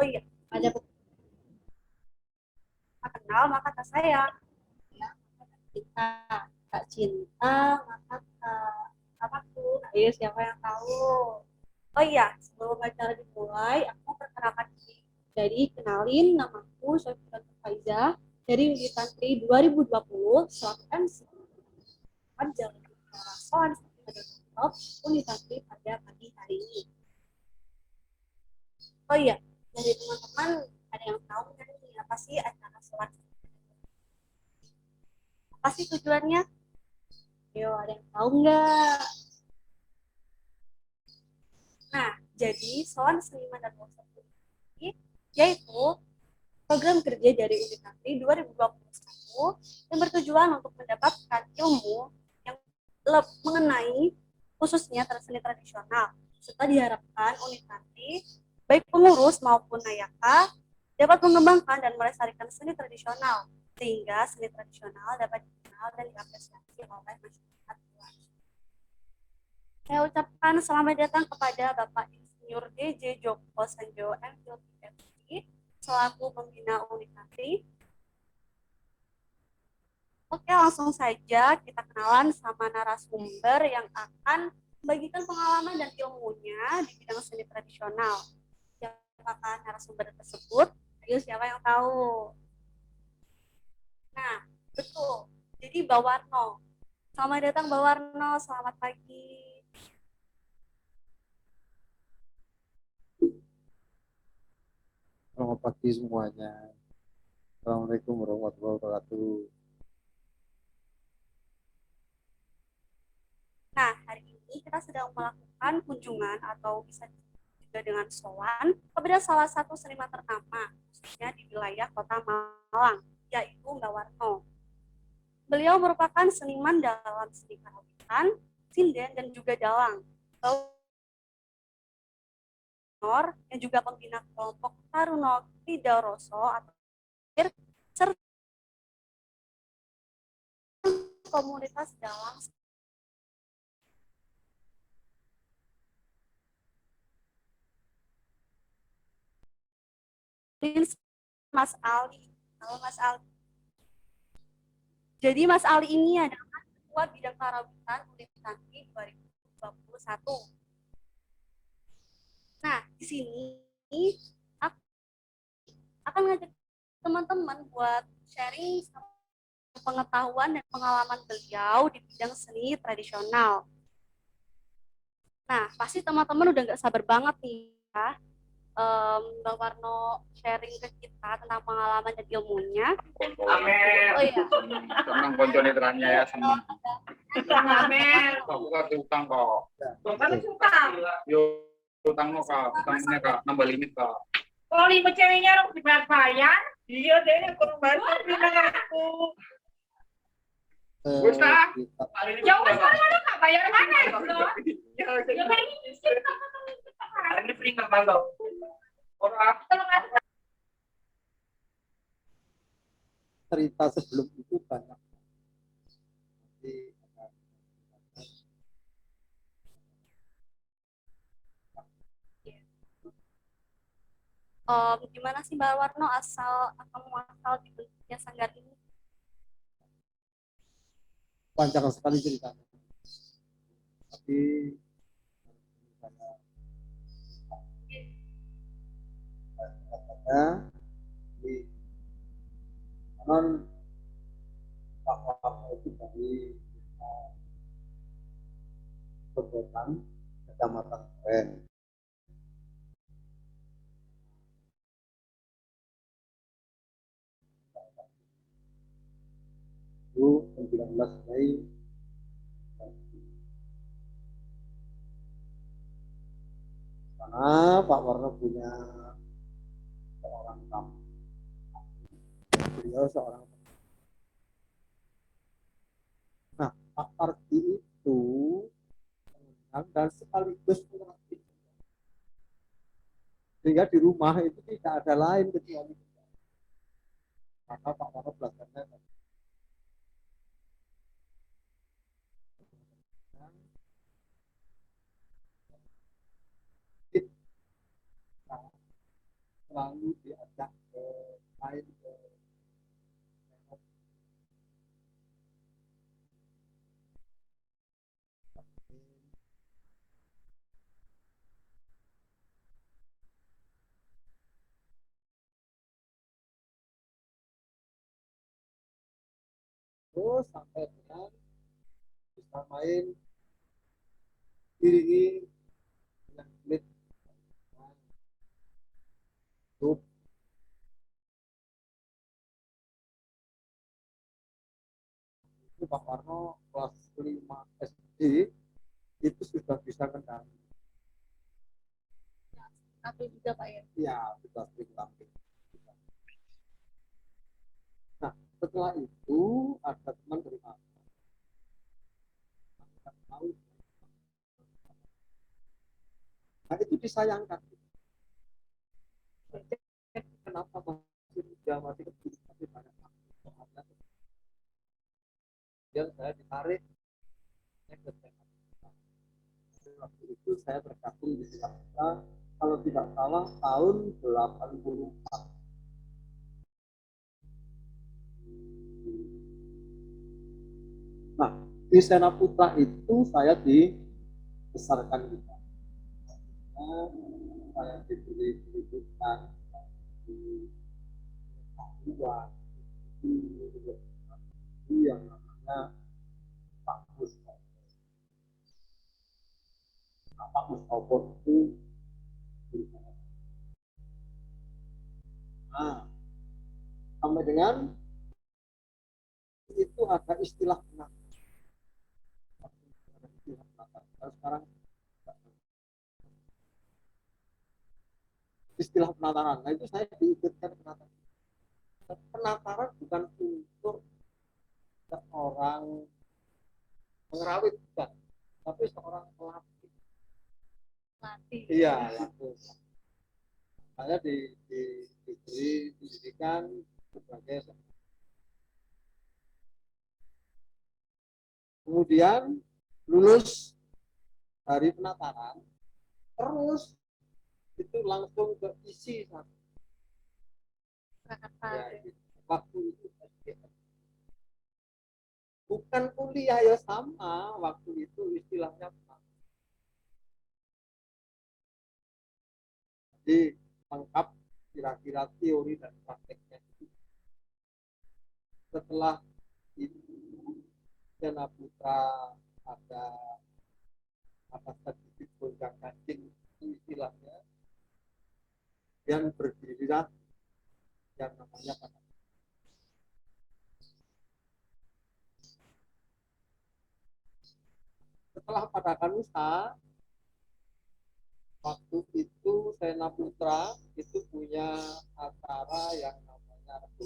iya, ada kenal maka tak sayang. Ya, kita tak cinta maka tak apapun. Ayo siapa yang tahu? Oh iya, sebelum acara dimulai, aku perkenalkan diri. Jadi, kenalin namaku Sofia Faiza dari Unit Tantri 2020 selaku MC. Jangan lupa respon pada top Unit Tantri pada pagi hari ini. Oh iya, dari teman-teman ada yang tahu kan apa sih acara sholat? Apa sih tujuannya? Yo, ada yang tahu nggak? Nah, jadi soal seniman dan workshop ini yaitu program kerja dari Unit Tantri 2021 yang bertujuan untuk mendapatkan ilmu yang mengenai khususnya seni tradisional, serta diharapkan Unit Tantri baik pengurus maupun nayaka dapat mengembangkan dan melestarikan seni tradisional sehingga seni tradisional dapat dikenal dan diapresiasi oleh masyarakat luas. Saya ucapkan selamat datang kepada Bapak Insinyur DJ Joko Sanjo MPLTFI selaku pembina Unit Tantri. Oke, langsung saja kita kenalan sama narasumber yang akan membagikan pengalaman dan ilmunya di bidang seni tradisional. Siapakah narasumber tersebut? Ayo, siapa yang tahu? Nah, betul. Jadi Mbak Warno. Selamat datang Mbak Warno, selamat pagi. Selamat pagi semuanya. Assalamualaikum warahmatullahi wabarakatuh. Nah, hari ini kita sedang melakukan kunjungan atau bisa juga dengan sowan kepada salah satu seniman ternama, khususnya di wilayah Kota Malang, yaitu Mbak Warno. Beliau merupakan seniman dalam seni karawitan, sinden, dan juga dalang. Yang juga pembina kelompok Taruno Rosso atau serta komunitas dalang. Mas Ali. Halo Mas Ali. Jadi Mas Ali ini adalah Ketua Bidang Karawitan Unit Tantri 2021. Nah, di sini aku akan ngajak teman-teman buat sharing pengetahuan dan pengalaman beliau di bidang seni tradisional. Nah, pasti teman-teman udah nggak sabar banget nih ya, Bang Warno sharing ke kita tentang pengalaman dan ilmunya. Amin. Oh iya. Senang konco netranya ya, senang. Amin. Kok bukan utang kok. Bukan utang. Yo, utang no kak, utangnya kak, nambah limit kak. Oh, limit ceweknya harus dibayar. Iya deh, kurang banyak bilang aku. Bisa. Jauh mana kak, bayar mana? Ya, ini free nggak bangga. Orang. Cerita sebelum itu banyak. Gimana sih Mbak Warno asal atau muasal dibentuknya sanggar ini? Panjang sekali ceritanya. Tapi katanya di non Pak itu dari Perbuatan Kecamatan Keren. Itu 19 Mei karena Pak Warno punya seorang tamu. Beliau seorang. Nah, Pak Pardi itu dan sekaligus melatih. Sehingga di rumah itu tidak ada lain kecuali maka Pak Warno belajarnya selalu diajak ke main ke terus sampai dengan bisa main diringi dengan klip grup itu Pak Warno kelas 5 SD itu sudah bisa kendali. Tapi juga Pak ya. Iya, sudah sering tampil. Nah, setelah itu ada teman dari mana? Tahu. Nah, itu disayangkan. Kenapa masih muda, masih kecil, masih banyak kemudian saya ditarik ke waktu itu saya bergabung di Jakarta kalau tidak salah tahun 84. Nah, di Sena Putra itu saya dibesarkan juga. Saya diberi pendidikan di Papua itu yang namanya Pak Mustopo. Nah, Pak Mustopo itu nah, sampai dengan itu ada istilah penata. Sekarang istilah penataran. Nah, itu saya diikutkan penataran. Penataran bukan untuk seorang pengerawit, bukan, tapi seorang pelatih. Iya, latih. Saya diberi pendidikan sebagai kemudian lulus dari penataran terus itu langsung ke isi satu. Ya, gitu. Waktu itu bukan kuliah ya sama waktu itu istilahnya jadi lengkap kira-kira teori dan prakteknya. Setelah itu Sena Putra ada sedikit gonjang ganjing istilahnya dan berdirilah yang namanya pada setelah pada Kanusa waktu itu Sena Putra itu punya acara yang namanya Rebu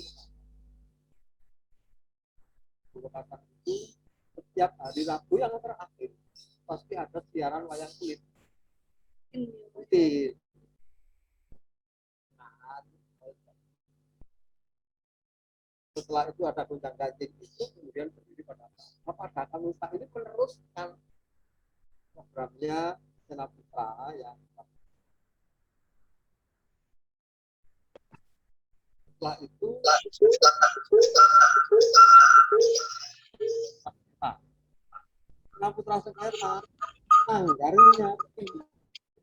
Kasar itu setiap hari Rabu yang terakhir pasti ada siaran wayang kulit. Setelah itu ada gonjang ganjing itu kemudian berdiri pada Kanusa ini meneruskan programnya Sena Putra yang setelah itu Sena Putra sekarang anggarannya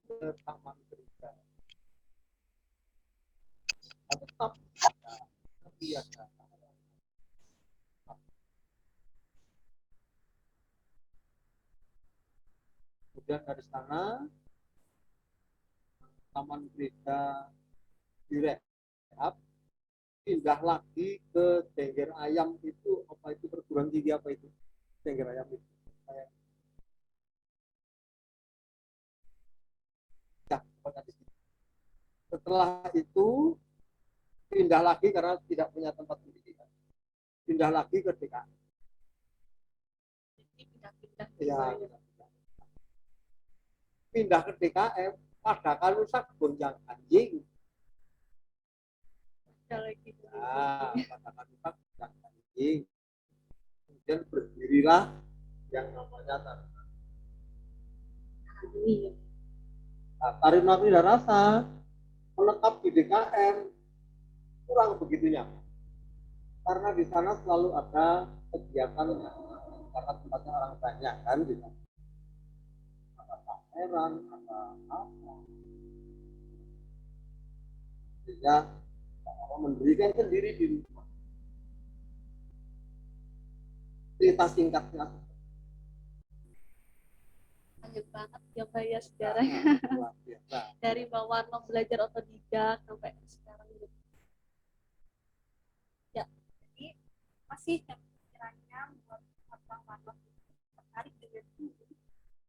ke Taman Berita tetap ada kegiatan. Kemudian dari sana Taman Berita direhab, pindah lagi ke Dengger Ayam itu apa itu perguruan tinggi apa itu Dengger Ayam itu ya, setelah itu pindah lagi karena tidak punya tempat pendidikan, pindah lagi ke DKI. Ya, pindah ke DKM pada Kanusa gonjang ganjing. Nah, pada Kanusa gonjang ganjing. Kemudian berdirilah yang namanya Taruna Rasa menetap di DKM kurang begitu nyaman karena di sana selalu ada kegiatan karena tempatnya orang banyak kan di sana ada pameran ada apa sehingga orang mendirikan sendiri di rumah cerita singkatnya Lanjut banget ya Mbak ya sejarahnya. luar biasa. Dari Mbak Warno belajar otodidak sampai sekarang gitu. Ya, jadi masih yang kiranya membuat Bang Warno tertarik dengan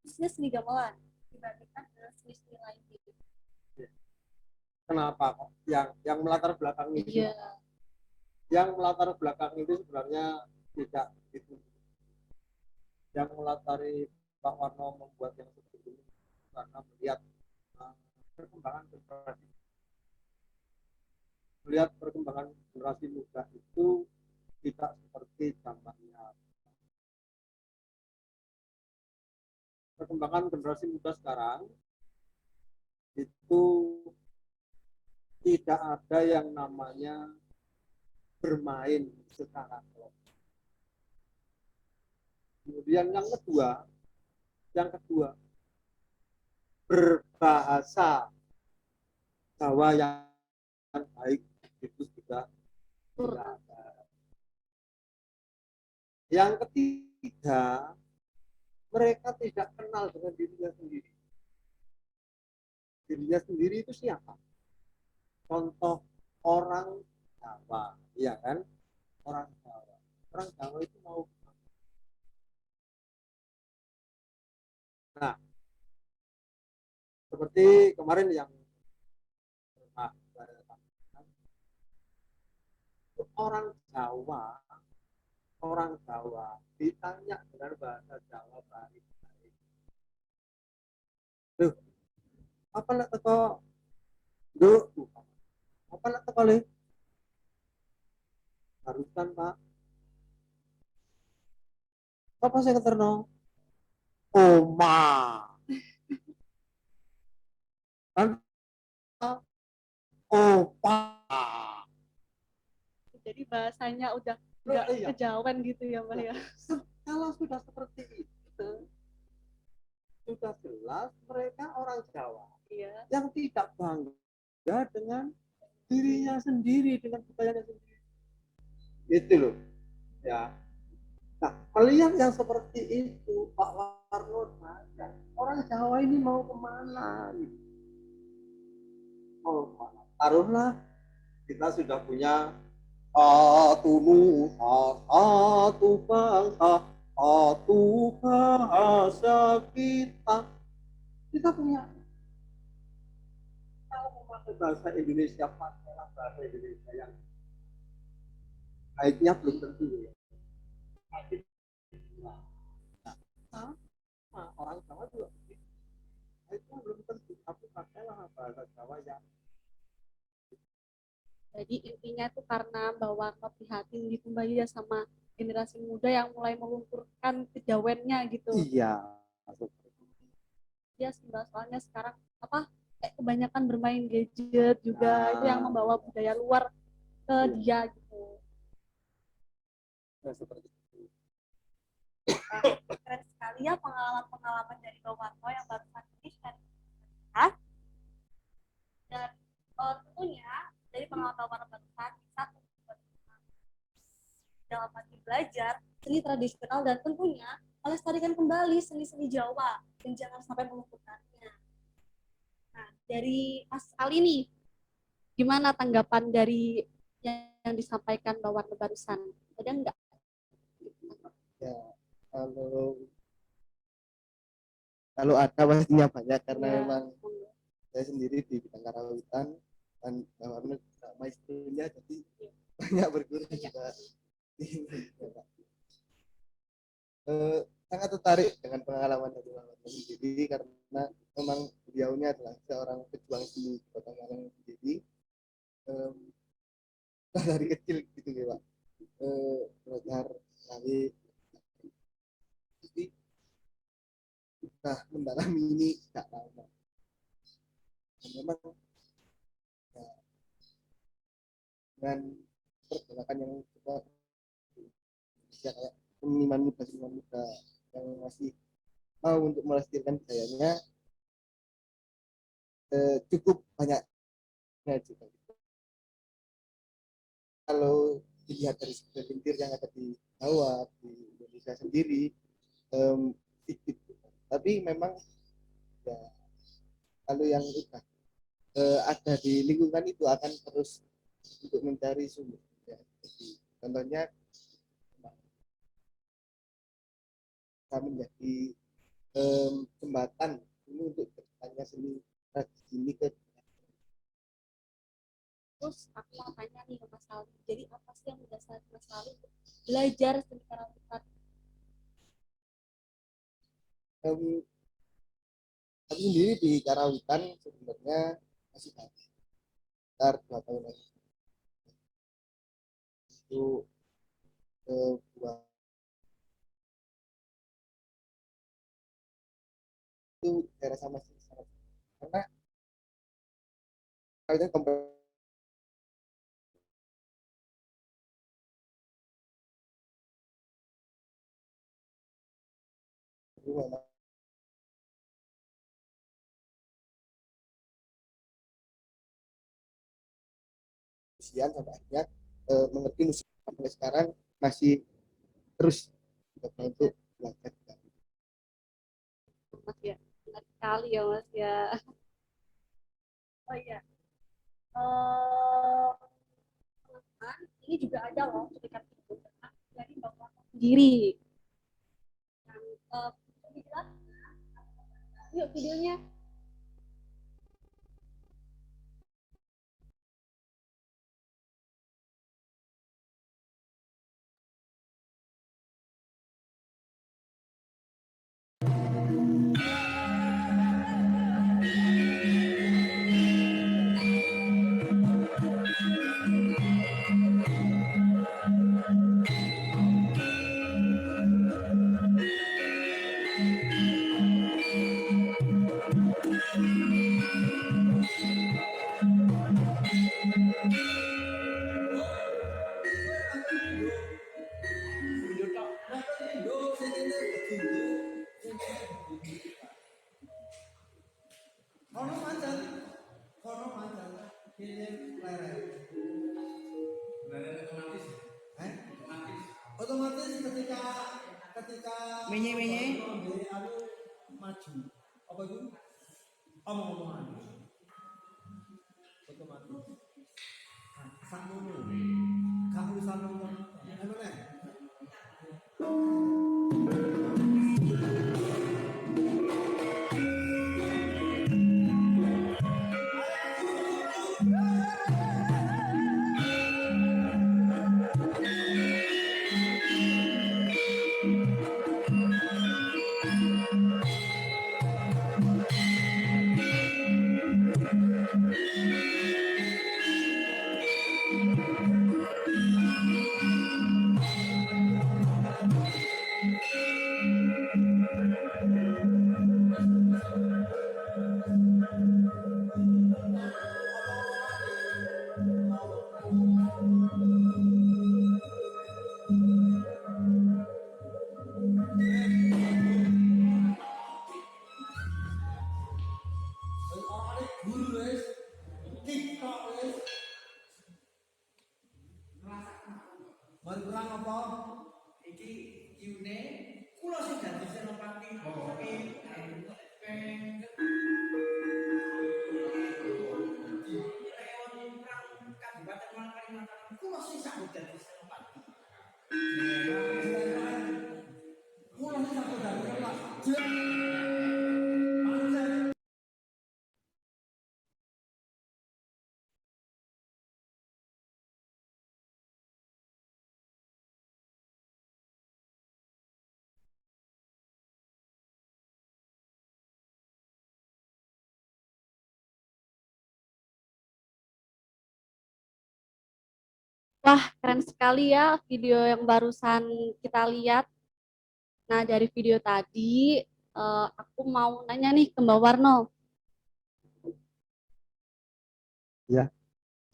bisnis seni gamelan dibandingkan dengan seni-seni lain gitu. Kenapa kok yang melatar belakang itu Iya. yang melatar belakang itu sebenarnya tidak itu yang melatari Pak Warno membuat yang seperti ini karena melihat perkembangan generasi muda itu tidak seperti zamannya. Perkembangan generasi muda sekarang itu tidak ada yang namanya bermain secara kelompok. Kemudian yang kedua berbahasa Jawa yang baik itu juga tidak ada. Yang ketiga, mereka tidak kenal dengan dirinya sendiri. Dirinya sendiri itu siapa? Contoh orang Jawa, iya kan? Orang Jawa. Orang Jawa itu mau. Nah, seperti kemarin yang orang Jawa ditanya dengan bahasa Jawa baik-baik. Duh, apa nak teko? Duh, apa nak teko le? Barusan Pak. Apa saya keterno? Oma. Kan opa. Jadi bahasanya udah Iya. kejawen gitu ya Mbak ya. Kalau sudah seperti itu, sudah jelas mereka orang Jawa. Iya. Yang tidak bangga dengan dirinya sendiri, dengan budayanya sendiri. Itu loh. Ya. Nah, melihat yang seperti itu, Pak Warno tanya, orang Jawa ini mau kemana? Mau kemana? Taruhlah kita sudah punya satu nusa, satu bangsa, satu bahasa kita. Kita punya. Kalau memakai bahasa Indonesia, pakailah bahasa Indonesia yang baiknya belum tentu ya. Nah, orang Jawa juga baiknya belum tentu, tapi pakailah bahasa Jawa yang. Jadi intinya itu karena Mbak Warno prihatin gitu Mbak ya sama generasi muda yang mulai melunturkan kejawennya gitu. Iya. Ya Mbak, soalnya sekarang kebanyakan bermain gadget juga itu yang membawa budaya luar ke dia gitu. Nah, seperti itu. Keren sekali ya pengalaman-pengalaman dari Mbak Warno yang barusan ini share. Dan tentunya dari pengalaman Mbak Warno barusan bisa dalam arti belajar seni tradisional dan tentunya melestarikan kembali seni-seni Jawa dan jangan sampai meluputkannya. Nah, dari Mas Ali nih, gimana tanggapan dari yang disampaikan Mbak Warno barusan? Ada enggak? Ya, kalau ada pastinya banyak karena Ya, memang saya sendiri di bidang karawitan dan sama istrinya jadi banyak berguru juga. Sangat tertarik dengan pengalaman dari Bang Warno sendiri karena memang beliaunya adalah seorang pejuang seni di Kota Malang sendiri. Dari kecil gitu ya Pak, belajar dari jadi sudah mendalami ini tidak lama. Dan memang ya, dengan pergerakan yang coba ya, kayak seniman muda yang masih mau untuk melestarikan budayanya cukup banyak juga. Kalau dilihat dari segelintir yang ada di Jawa, di Indonesia sendiri, sedikit. Tapi memang ya, kalau yang udah ada di lingkungan itu akan terus untuk mencari sumber. Ya. Jadi, contohnya kami menjadi jembatan ini untuk bertanya seni tradisi ini ke. Terus aku mau tanya nih ke Mas Alwi, jadi apa sih yang mendasari Mas Alwi untuk belajar seni karawitan? Aku sendiri di Karawitan sebenarnya masih baru, sekitar 2 tahun lagi itu buat itu saya rasa masih sangat karena Karawitan kompeten memang usian sampai akhirnya mengerti musik sampai sekarang masih terus mencoba untuk belajar. Mas ya, benar sekali ya Mas ya. Oh iya, eh teman-teman, ini juga ada loh cuplikan video dari Bapak sendiri. Yang bisa dijelaskan, yuk videonya. Otomatis ketika ketika menye maju apa itu omong-omongan otomatis sangono kamu sangono emang mari perang apa? Iki Yune, kulo sing dadi senopati. Kulo sing saged dadi senopati. Kulo sing saged dadi senopati. Wah, keren sekali ya video yang barusan kita lihat. Nah, dari video tadi, aku mau nanya nih ke Mbak Warno. Ya.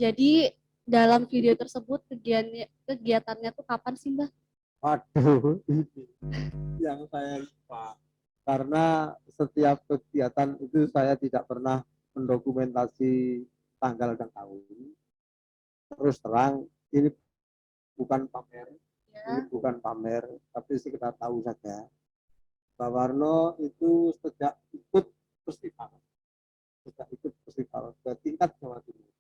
Jadi, dalam video tersebut kegiatannya tuh kapan sih Mbah? Waduh, ini yang saya lupa. Karena setiap kegiatan itu saya tidak pernah mendokumentasi tanggal dan tahun. Terus terang, ini bukan pamer, ini Ya. bukan pamer, tapi sekedar tahu saja. Pak Warno itu sejak ikut festival ke tingkat Jawa Timur.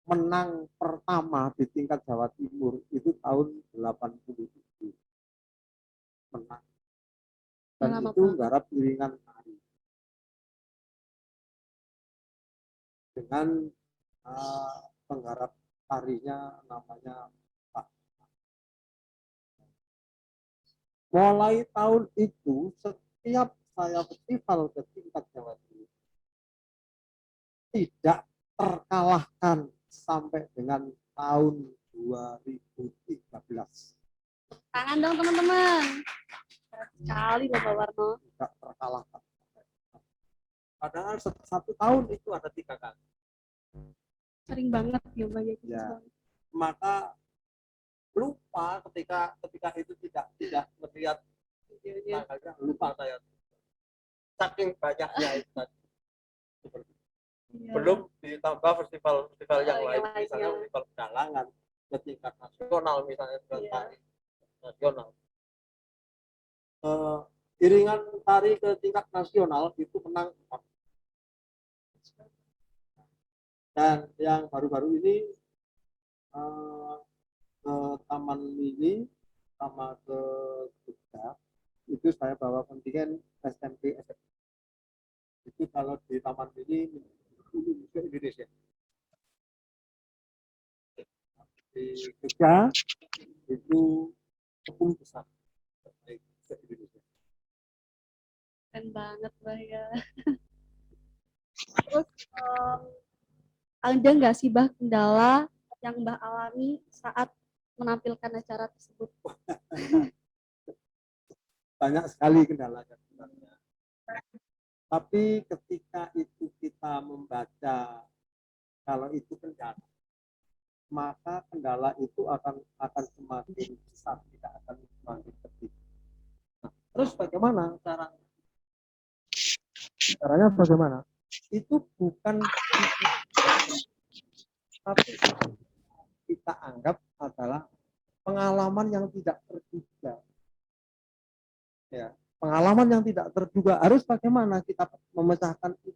Menang pertama di tingkat Jawa Timur itu tahun 87. Menang. Dan Lama itu banget. garap iringan tari dengan penggarap tarinya namanya Pak. Mulai tahun itu setiap saya festival ke tingkat Jawa Timur tidak terkalahkan sampai dengan tahun 2013. Tangan dong teman-teman. Keren sekali Bapak Warno. Tidak terkalahkan. Padahal satu tahun itu ada 3 kali. Sering banget ya Mbak ya. Ya. Maka lupa ketika itu tidak melihat tanggalnya, lupa saya. Saking banyaknya itu tadi. Iya. Belum ditambah festival yang Oh, lain, yang misalnya lainnya. festival pedalangan ke tingkat nasional, misalnya dengan Iya. tari nasional. Iringan tari ke tingkat nasional itu menang 4. Dan yang baru-baru ini ke Taman Mini sama ke Jogja itu saya bawa kontingen SMP SMP. Itu kalau di Taman Mini ke Indonesia. Di Jogja itu 10 besar terbaik ke Indonesia. Keren banget Mbak ya. Terus ada nggak sih Mbah kendala yang Mbah alami saat menampilkan acara tersebut? Banyak sekali kendalanya sebenarnya. Tapi ketika itu kita membaca kalau itu kendala, maka kendala itu akan semakin besar, tidak akan semakin kecil. Nah, terus bagaimana caranya? Caranya bagaimana? Itu bukan tapi kita anggap adalah pengalaman yang tidak terduga. Ya, pengalaman yang tidak terduga. Harus bagaimana kita memecahkan itu?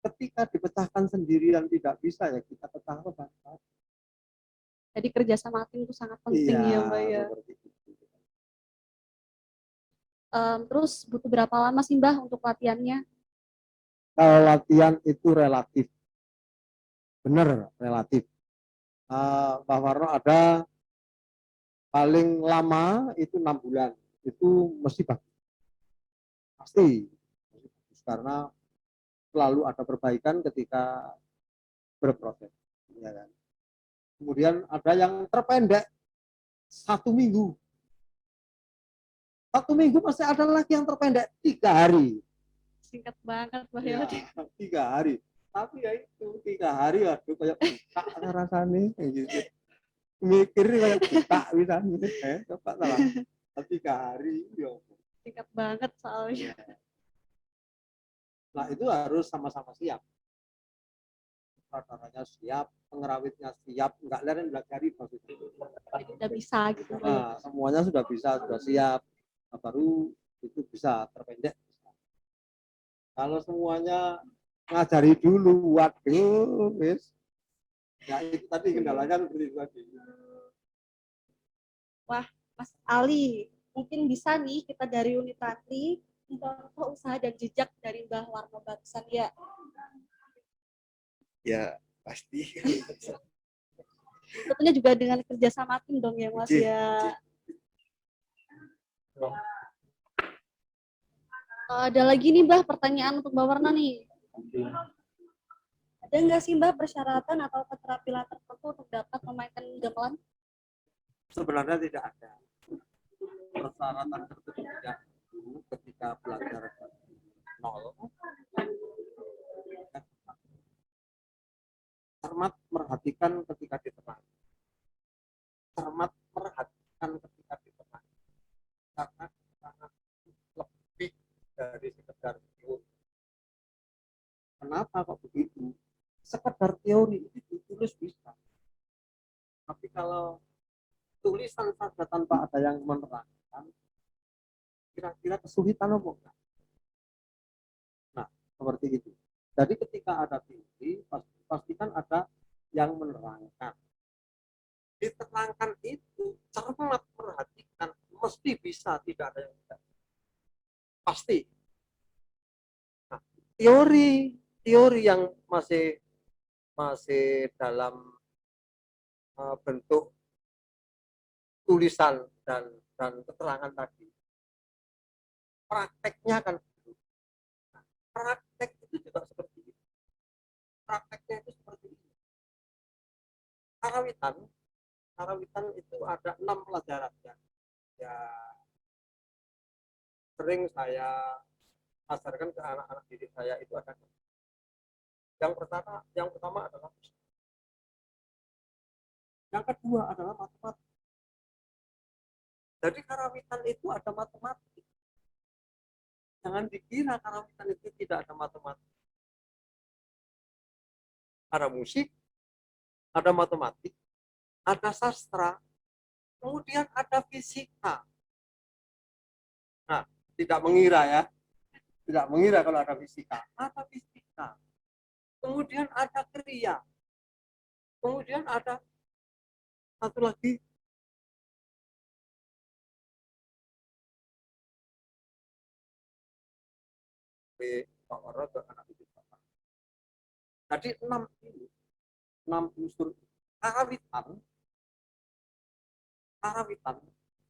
Ketika dipecahkan sendirian tidak bisa, ya kita pecah-pecah. Jadi kerjasama tim itu sangat penting Iya, ya Mbak ya. seperti itu. Terus butuh berapa lama sih Mbah untuk latihannya? Kalau latihan itu relatif, benar relatif. Pak Warno ada paling lama itu 6 bulan, itu mesti bagus, pasti bagus, karena selalu ada perbaikan ketika berproses, ya kan. Kemudian ada yang terpendek 1 minggu, 1 minggu masih ada lagi yang terpendek 3 hari. Singkat banget Mbah Ya, ya. 3 hari. Tapi ya itu 3 hari, aduh kayak buka rasanya gitu. Mikir kayak buka misalnya, coba salah. 3 hari, ya. Singkat banget soalnya. Nah itu harus sama-sama siap. Radarnya siap, pengerawitnya siap, nggak leren belajari maksudnya. Jadi udah bisa gitu Mbak ya. Nah, semuanya sudah bisa, sudah siap. Nah, baru itu bisa terpendek. Kalau semuanya ngajari dulu, waduh, wis. Ya itu tadi kendalanya seperti itu tadi. Wah, Mas Ali, mungkin bisa nih kita dari unit tadi contoh usaha dan jejak dari Mbah Warno barusan ya. Ya pasti. Tentunya juga dengan kerjasama tim dong ya Mas Cih, ya. Ada lagi nih Mbah pertanyaan untuk Mbak Warna nih. Ada nggak sih Mbak persyaratan atau keterampilan tertentu untuk dapat memainkan gamelan? Sebenarnya tidak ada persyaratan tertentu tidak dulu ketika belajar nol. cermat merhatikan ketika diterang. Cermat perhatikan ketika diterang. Karena sangat lebih dari sekedar teori. Kenapa kok begitu? Sekedar teori itu ditulis bisa. Tapi kalau tulisan saja tanpa ada yang menerangkan, kira-kira kesulitan apa enggak? Nah, seperti itu. Jadi ketika ada teori, pastikan ada yang menerangkan. Diterangkan itu cermat perhatikan, mesti bisa, tidak ada yang tidak. Pasti. Nah, teori yang masih dalam bentuk tulisan dan keterangan tadi, prakteknya kan begitu. Nah, praktek itu juga seperti itu. Prakteknya itu seperti itu. Karawitan itu ada 6 pelajaran ya sering saya ajarkan ke anak-anak didik saya itu ada. Yang pertama adalah musik. Yang kedua adalah matematik. Jadi karawitan itu ada matematik. Jangan dikira karawitan itu tidak ada matematik. Ada musik, ada matematik, ada sastra, kemudian ada fisika. Nah, tidak mengira kalau ada fisika. Ada fisika. Kemudian ada kriya. Kemudian ada satu lagi Pak Warno ke anak didik Bapak. Jadi 6 unsur karawitan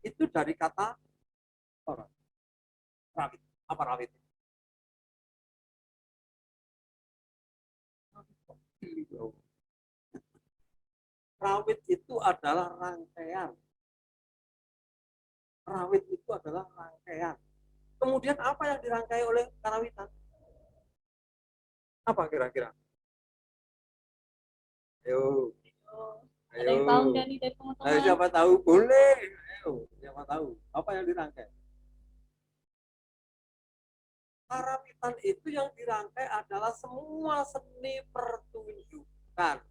itu dari kata rawit. Apa rawit? Rawit itu adalah rangkaian. Rawit itu adalah rangkaian. Kemudian apa yang dirangkai oleh karawitan? Apa kira-kira? Ayo. Ada yang tahu nggak nih dari teman-teman? Ayo, siapa tahu boleh. Ayo, siapa tahu apa yang dirangkai? Karawitan itu yang dirangkai adalah semua seni pertunjukan.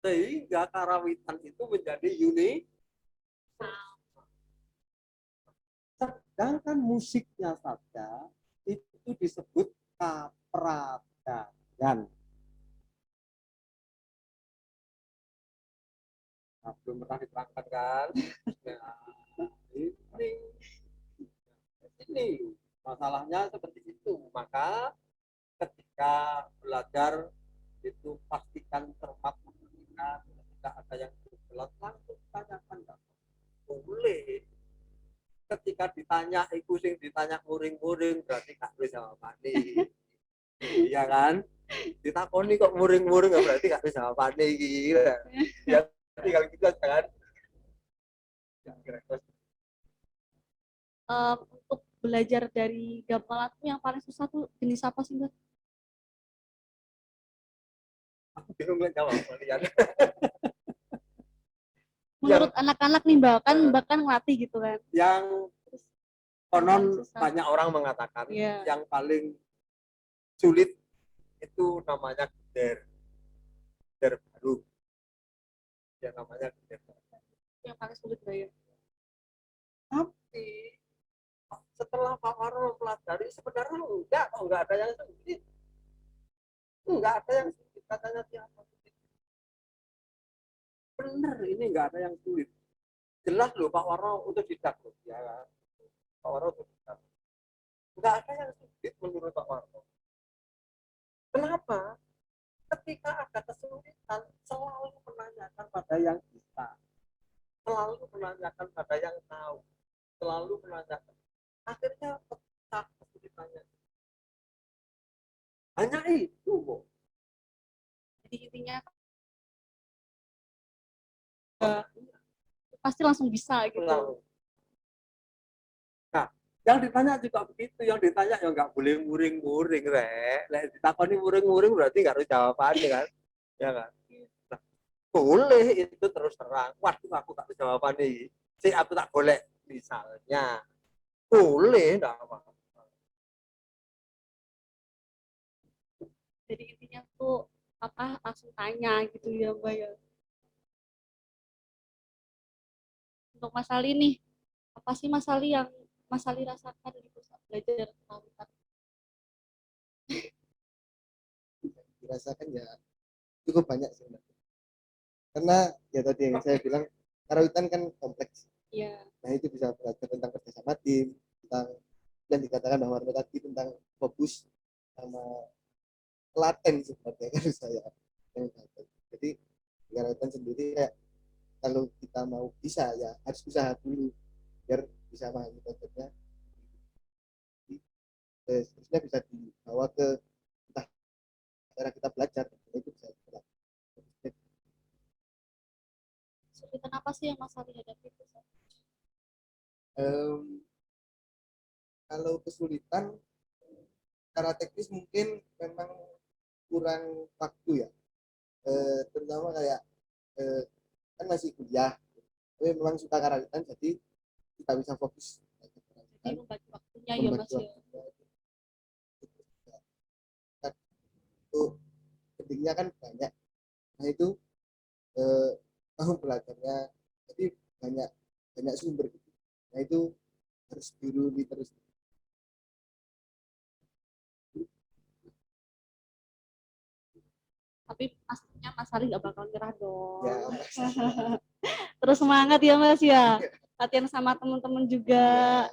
Sehingga karawitan itu menjadi unik. Sedangkan musiknya saja itu disebut kapradayan. Nah, belum pernah diterangkan kan? Nah, ini masalahnya seperti itu. Maka ketika belajar itu pastikan cermat, ketika ada yang jelas langsung tanyakan, nggak boleh. Ketika ditanya iku sing ditanya muring-muring berarti gak bisa jawabane. Iya kan? Ditakoni kok muring-muring berarti gak bisa jawabane iki. Ya tinggal gitu aja kan. Untuk belajar dari gamelan yang paling susah tuh jenis apa sih, Mbak? Aku bingung jawab kalian. Menurut anak-anak nih bahkan ngelatih gitu kan. Yang konon banyak orang mengatakan yang paling sulit itu namanya geder baru. Yang namanya geder baru. Yang paling sulit ya. Tapi setelah Pak Warno mempelajari sebenarnya enggak ada yang sulit. Enggak ada yang sulit, katanya siapa sulit. Bener, ini enggak ada yang sulit. Jelas loh Pak Warno untuk tidak loh, ya kan? Pak Warno untuk tidak. Enggak ada yang sulit menurut Pak Warno. Kenapa? Ketika ada kesulitan, selalu menanyakan pada yang bisa. Selalu menanyakan pada yang tahu. Selalu menanyakan. Akhirnya pecah kesulitannya. Hanya itu, Bu. Jadi intinya pasti langsung bisa gitu. Nah, yang ditanya juga begitu, yang ditanya ya nggak boleh muring-muring, Rek. Ditakoni muring-muring berarti nggak harus jawabannya kan. ya kan? Nah, boleh itu terus terang. Waduh, aku tak bisa jawaban nih. Si aku tak boleh misalnya. Boleh, enggak apa. Jadi intinya tuh apa langsung tanya gitu ya Mbak ya. Untuk Mas Ali nih, apa sih Mas Ali yang Mas Ali rasakan gitu saat belajar karawitan? Dirasakan ya cukup banyak sebenarnya. Karena ya tadi yang saya bilang karawitan kan kompleks. Iya. Nah itu bisa belajar tentang kerjasama tim, tentang yang dikatakan bahwa tadi tentang fokus sama telaten sebenarnya kan saya yang dapat. Jadi karawitan sendiri kayak kalau kita mau bisa ya harus usaha dulu biar bisa memahami konsepnya. Seterusnya bisa dibawa ke entah cara kita belajar itu bisa dilakukan. Kesulitan apa sih yang Mas Ali hadapi itu? Em, Kalau kesulitan secara teknis mungkin memang kurang waktu ya, terutama kayak kan masih kuliah tapi memang suka karawitan jadi kita bisa fokus Jadi membagi waktunya ya Mas membantu ya. itu pentingnya kan banyak. Nah itu eh, mau belajarnya jadi banyak banyak sumber gitu. Nah itu harus diruli terus. Tapi pastinya Mas Ali nggak bakal nyerah dong. Ya Terus semangat ya Mas ya. Latihan sama teman-teman juga.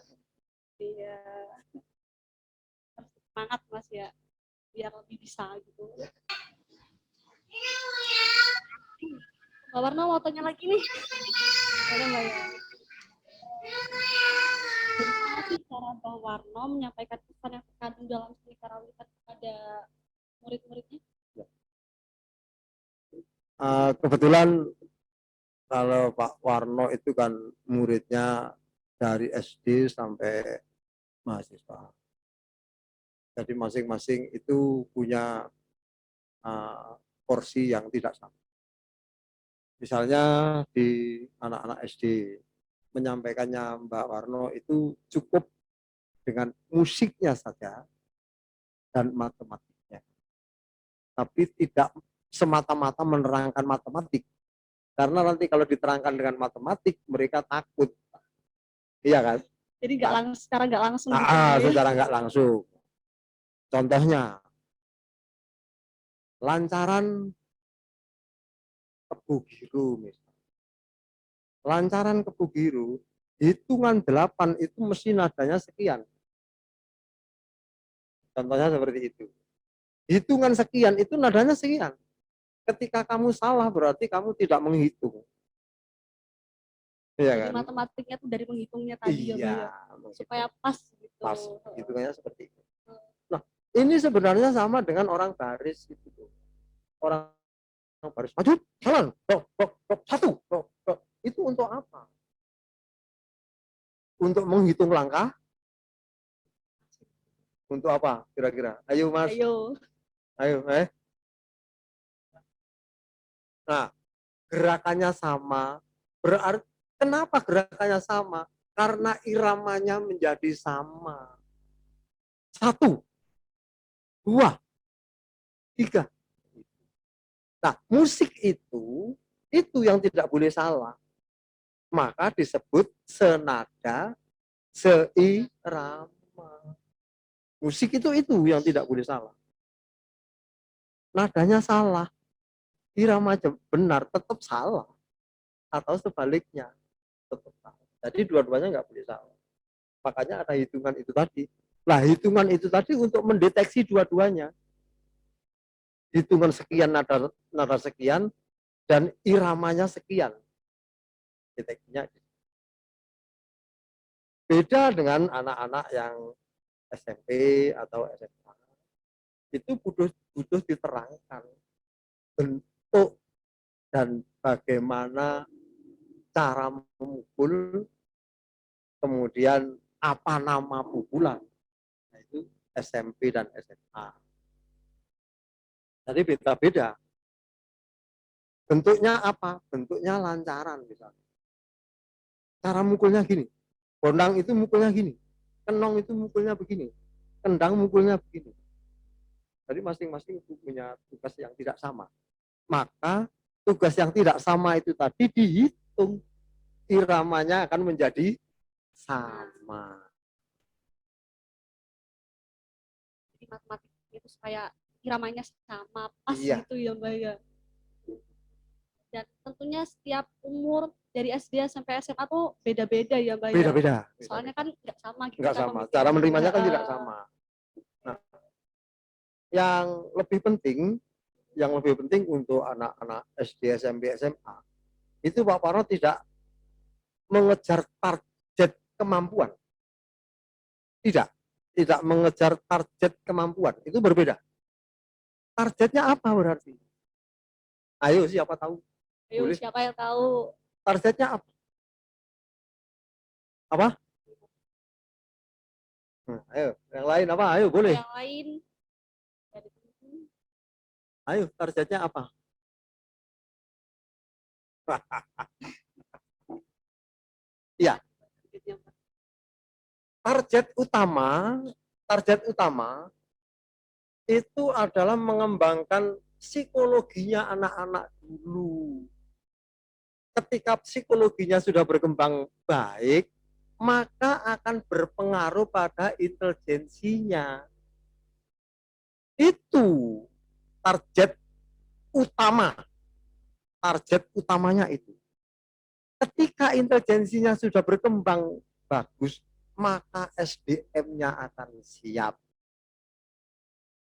Iya. Terus semangat Mas ya. Biar lebih bisa gitu. Mbak Warna mau tanya lagi nih. Ada Mbak ya? Bagaimana sih cara Mbak Warno menyampaikan pesan yang terkandung dalam seni karawitan kepada murid-muridnya? Kebetulan kalau Pak Warno itu kan muridnya dari SD sampai mahasiswa. Jadi masing-masing itu punya porsi yang tidak sama. Misalnya di anak-anak SD, menyampaikannya Mbak Warno itu cukup dengan musiknya saja dan matematiknya. Tapi tidak semata-mata menerangkan matematik. Karena nanti kalau diterangkan dengan matematik, mereka takut. Iya kan? Jadi nggak langsung, secara nggak langsung gitu ya. Secara nggak langsung. Contohnya, lancaran Kebu Giru misalnya. Lancaran Kebu Giru, hitungan 8 itu mesti nadanya sekian. Contohnya seperti itu. Hitungan sekian itu nadanya sekian. Ketika kamu salah berarti kamu tidak menghitung. Iya Jadi kan? matematiknya tuh dari menghitungnya tadi ya, Mbak, Iya, ya. Supaya pas gitu. pas hitungannya seperti itu. Nah, ini sebenarnya sama dengan orang baris gitu. Orang baris maju, jalan, dok, dok, dok, satu, dok, dok. Itu untuk apa? Untuk menghitung langkah? Untuk apa kira-kira? Ayo Mas, Ayo. ayo. Nah, gerakannya sama. Berarti kenapa gerakannya sama? Karena iramanya menjadi sama. Satu, dua, tiga. Nah, musik itu yang tidak boleh salah. Maka disebut senada, seirama. Musik itu yang tidak boleh salah. Nadanya salah, irama benar tetap salah. Atau sebaliknya, tetap salah. Jadi dua-duanya nggak boleh salah. Makanya ada hitungan itu tadi. Nah, hitungan itu tadi untuk mendeteksi dua-duanya. Hitungan sekian nada sekian dan iramanya sekian. Deteksinya beda dengan anak-anak yang SMP atau SMA. Itu butuh diterangkan bentuk dan bagaimana cara memukul, kemudian apa nama pukulan. Nah, itu SMP dan SMA. Jadi beda-beda. Bentuknya apa? Bentuknya lancaran misalnya. Cara mukulnya gini. Bonang itu mukulnya gini. Kenong itu mukulnya begini. Kendang mukulnya begini. Jadi masing-masing itu punya tugas yang tidak sama. Maka tugas yang tidak sama itu tadi dihitung. Iramanya akan menjadi sama. Jadi matematiknya itu supaya iramanya sama, pas Iya. gitu ya Mbak ya. Dan tentunya setiap umur dari SD sampai SMA tuh beda-beda ya Mbak ya. Beda-beda. Soalnya kan nggak sama gitu. Nggak cara sama. pemikirannya. Cara menerimanya kan tidak sama. Nah, yang lebih penting untuk anak-anak SD, SMP, SMA itu Pak Parno tidak mengejar target kemampuan. Tidak mengejar target kemampuan. Itu berbeda. Targetnya apa berarti? Ayo siapa tahu? Ayo Boleh. siapa yang tahu? Targetnya apa? Apa? Ayo, yang lain apa? Ayo boleh. Yang lain Ayo, targetnya apa? Iya. Target utama itu adalah mengembangkan psikologinya anak-anak dulu. Ketika psikologinya sudah berkembang baik, maka akan berpengaruh pada intelijensinya. Itu target utama. Target utamanya itu. Ketika intelijensinya sudah berkembang bagus, maka SDM-nya akan siap.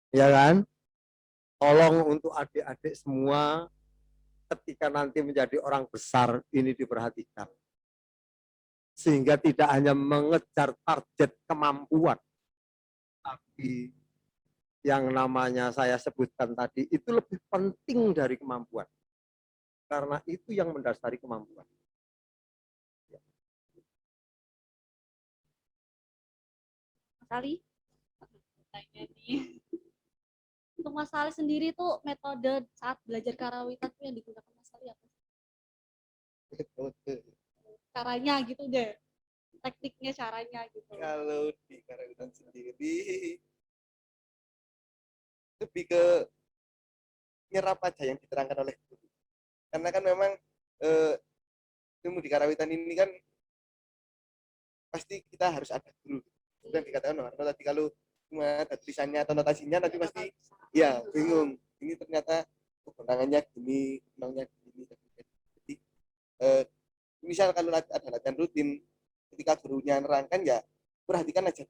Ya kan? Tolong untuk adik-adik semua, ketika nanti menjadi orang besar, ini diperhatikan. Sehingga tidak hanya mengejar target kemampuan, tapi yang namanya saya sebutkan tadi, itu lebih penting dari kemampuan. Karena itu yang mendasari kemampuan. Mas Ali, tanya nih. Untuk Mas Ali sendiri tuh metode saat belajar karawitan tuh yang digunakan Mas Ali apa? Caranya gitu deh. Tekniknya, caranya gitu. Kalau di karawitan sendiri lebih ke nyerap aja yang diterangkan oleh guru. Karena kan memang ilmu di karawitan ini kan pasti kita harus ada guru. Dan dikatakan Novarno tadi kalau cuma ada tulisannya atau notasinya nanti pasti ya bingung. Ini ternyata kewenangannya gini, kewenangannya gini. Jadi misal kalau ada latihan rutin, ketika gurunya nerangkan ya perhatikan aja.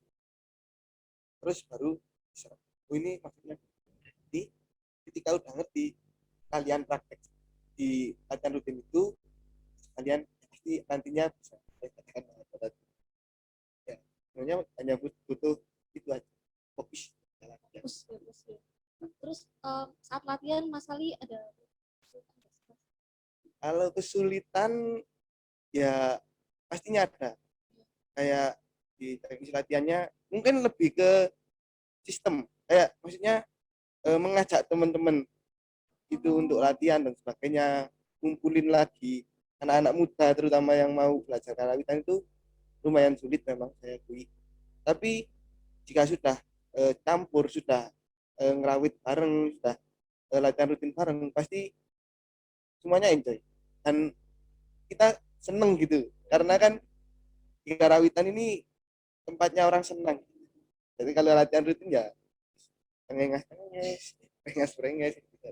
Terus baru bisa. Oh ini maksudnya. Jadi ketika udah ngerti, kalian praktek di latihan rutin itu, kalian pasti nantinya bisa katakan ya, sebenarnya hanya butuh itu aja, fokus. Fokus ya. Terus saat latihan Mas Ali ada Kalau kesulitan ya pastinya ada. Kayak di teknis latihannya mungkin lebih ke sistem. Kayak maksudnya mengajak teman-teman itu untuk latihan dan sebagainya, kumpulin lagi anak-anak muda terutama yang mau belajar karawitan itu lumayan sulit memang saya akui. Tapi jika sudah campur, sudah ngerawit bareng, sudah latihan rutin bareng, pasti semuanya enjoy dan kita seneng gitu. Karena kan di karawitan ini tempatnya orang senang. Jadi kalau latihan rutin ya pengengas-pengengas, pengengas-pengengas gitu.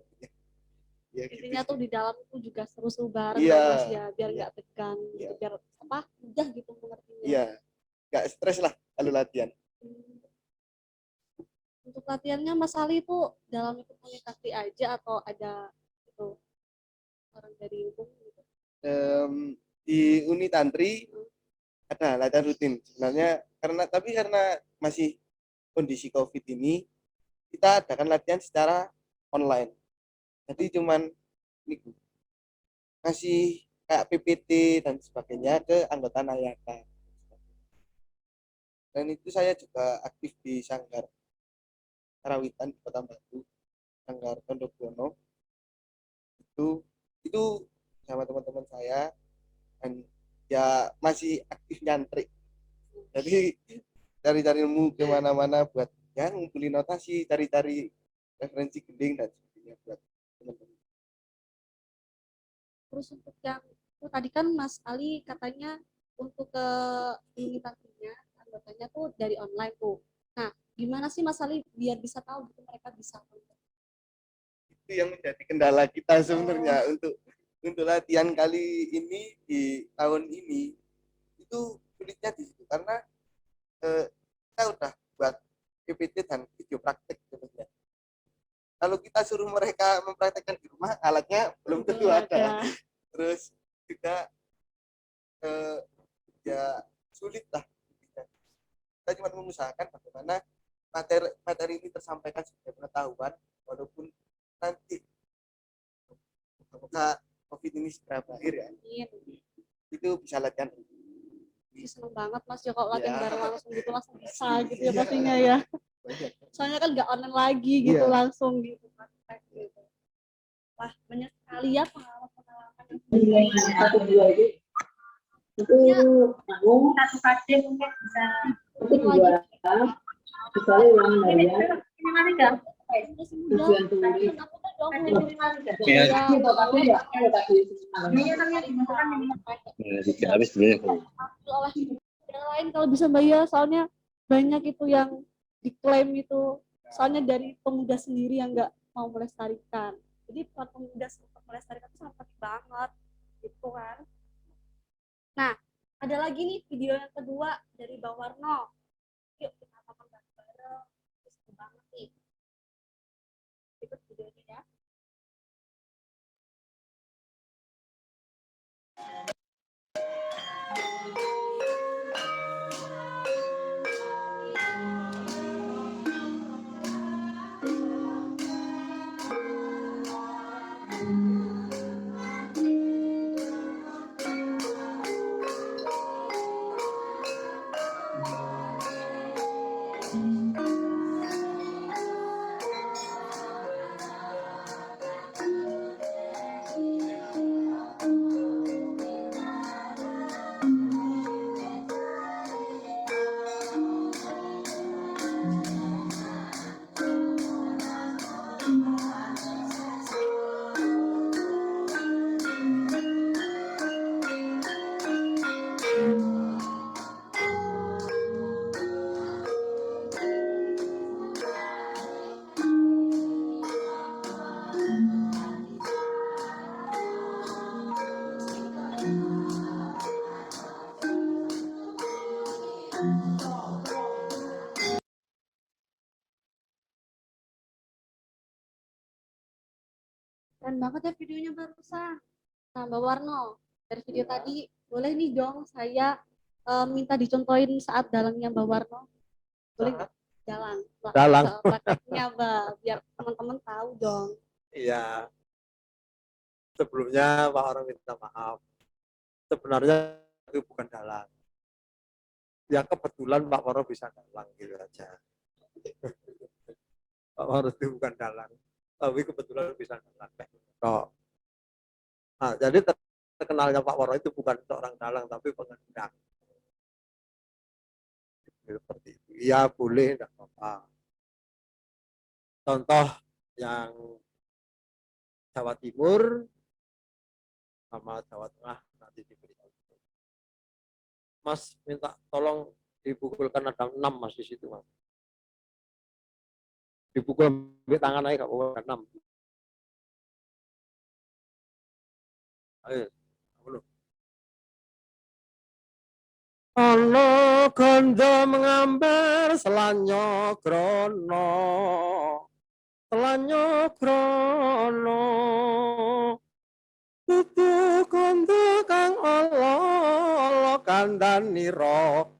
Ya, intinya gitu. tuh di dalam tuh juga seru-seru bareng Iya, Mas ya, biar iya. nggak tegang gitu, Iya. biar apa mudah gitu mengertinya. Iya, nggak stres lah kalau latihan. Untuk latihannya Mas Ali itu dalam ikut komunikasi aja atau ada itu orang dari umum gitu? Di Uni Tantri ada latihan rutin sebenarnya karena masih kondisi COVID ini kita adakan latihan secara online. Jadi cuman ini ngasih kayak PPT dan sebagainya ke anggota Nayaka. Dan itu saya juga aktif di Sanggar Karawitan di Kota Batu, Sanggar Tondok Bono. Itu itu sama teman-teman saya, dan ya masih aktif nyantrik. Jadi cari-cari ilmu kemana-mana buat ya ngumpulin notasi, cari-cari referensi gending dan sebagainya buat teman-teman. Terus untuk yang itu tadi kan Mas Ali katanya untuk ke unitasinya anggotanya tuh dari online tuh. Nah, gimana sih Mas Ali biar bisa tahu gitu mereka bisa Itu yang menjadi kendala kita sebenarnya untuk latihan kali ini di tahun ini itu sulitnya di situ karena kita udah buat PPT dan video praktek sebenarnya. Kalau kita suruh mereka mempraktekkan di rumah, alatnya belum tentu ada. Terus juga ya sulit lah. Kita cuma mengusahakan bagaimana materi ini tersampaikan sebagai pengetahuan, walaupun nanti apakah COVID ini segera berakhir ya, itu bisa latihan. Seneng banget Mas ya kalau latihan bareng langsung gitu langsung bisa gitu ya pastinya ya. Soalnya kan nggak online lagi gitu langsung gitu. Wah banyak sekali ya pengalaman-pengalaman yang satu dua itu kamu satu kali mungkin bisa itu dua misalnya ulang harian tujuan tulis habis yang lain kalau bisa bayar soalnya banyak itu yang diklaim itu soalnya dari pemuda sendiri yang nggak mau melestarikan jadi peran pemuda untuk melestarikan itu sangat penting banget gitu kan. Nah ada lagi nih video yang kedua dari Bang Warno, yuk kita nonton bareng-bareng seru banget nih ikut videonya ya. Keren banget ya videonya barusan. Nah, Mbak Warno, dari video tadi, boleh nih dong saya minta dicontohin saat dalangnya Mbak Warno. Boleh nggak? Dalang. Prakteknya, Mbak, biar teman-teman tahu dong. Iya. Sebelumnya Pak Orang minta maaf. Sebenarnya itu bukan dalang. Ya kebetulan Pak Waro bisa dalang gitu aja. Pak Waro itu bukan dalang, tapi kebetulan bisa dalang. Nah, jadi terkenalnya Pak Waro itu bukan seorang dalang, tapi pengendang. Seperti itu. Ya boleh, tidak apa-apa. Contoh yang Jawa Timur sama Jawa Tengah nanti diberikan. Mas minta tolong dipukulkan ada 6 Mas di situ Mas. Dipukul ambil tangan aja gak 6. Ayo, belum. Ono gondo mengambil selanyo grono. Selanyo grono. Tutu gondo kang olo kandaniro.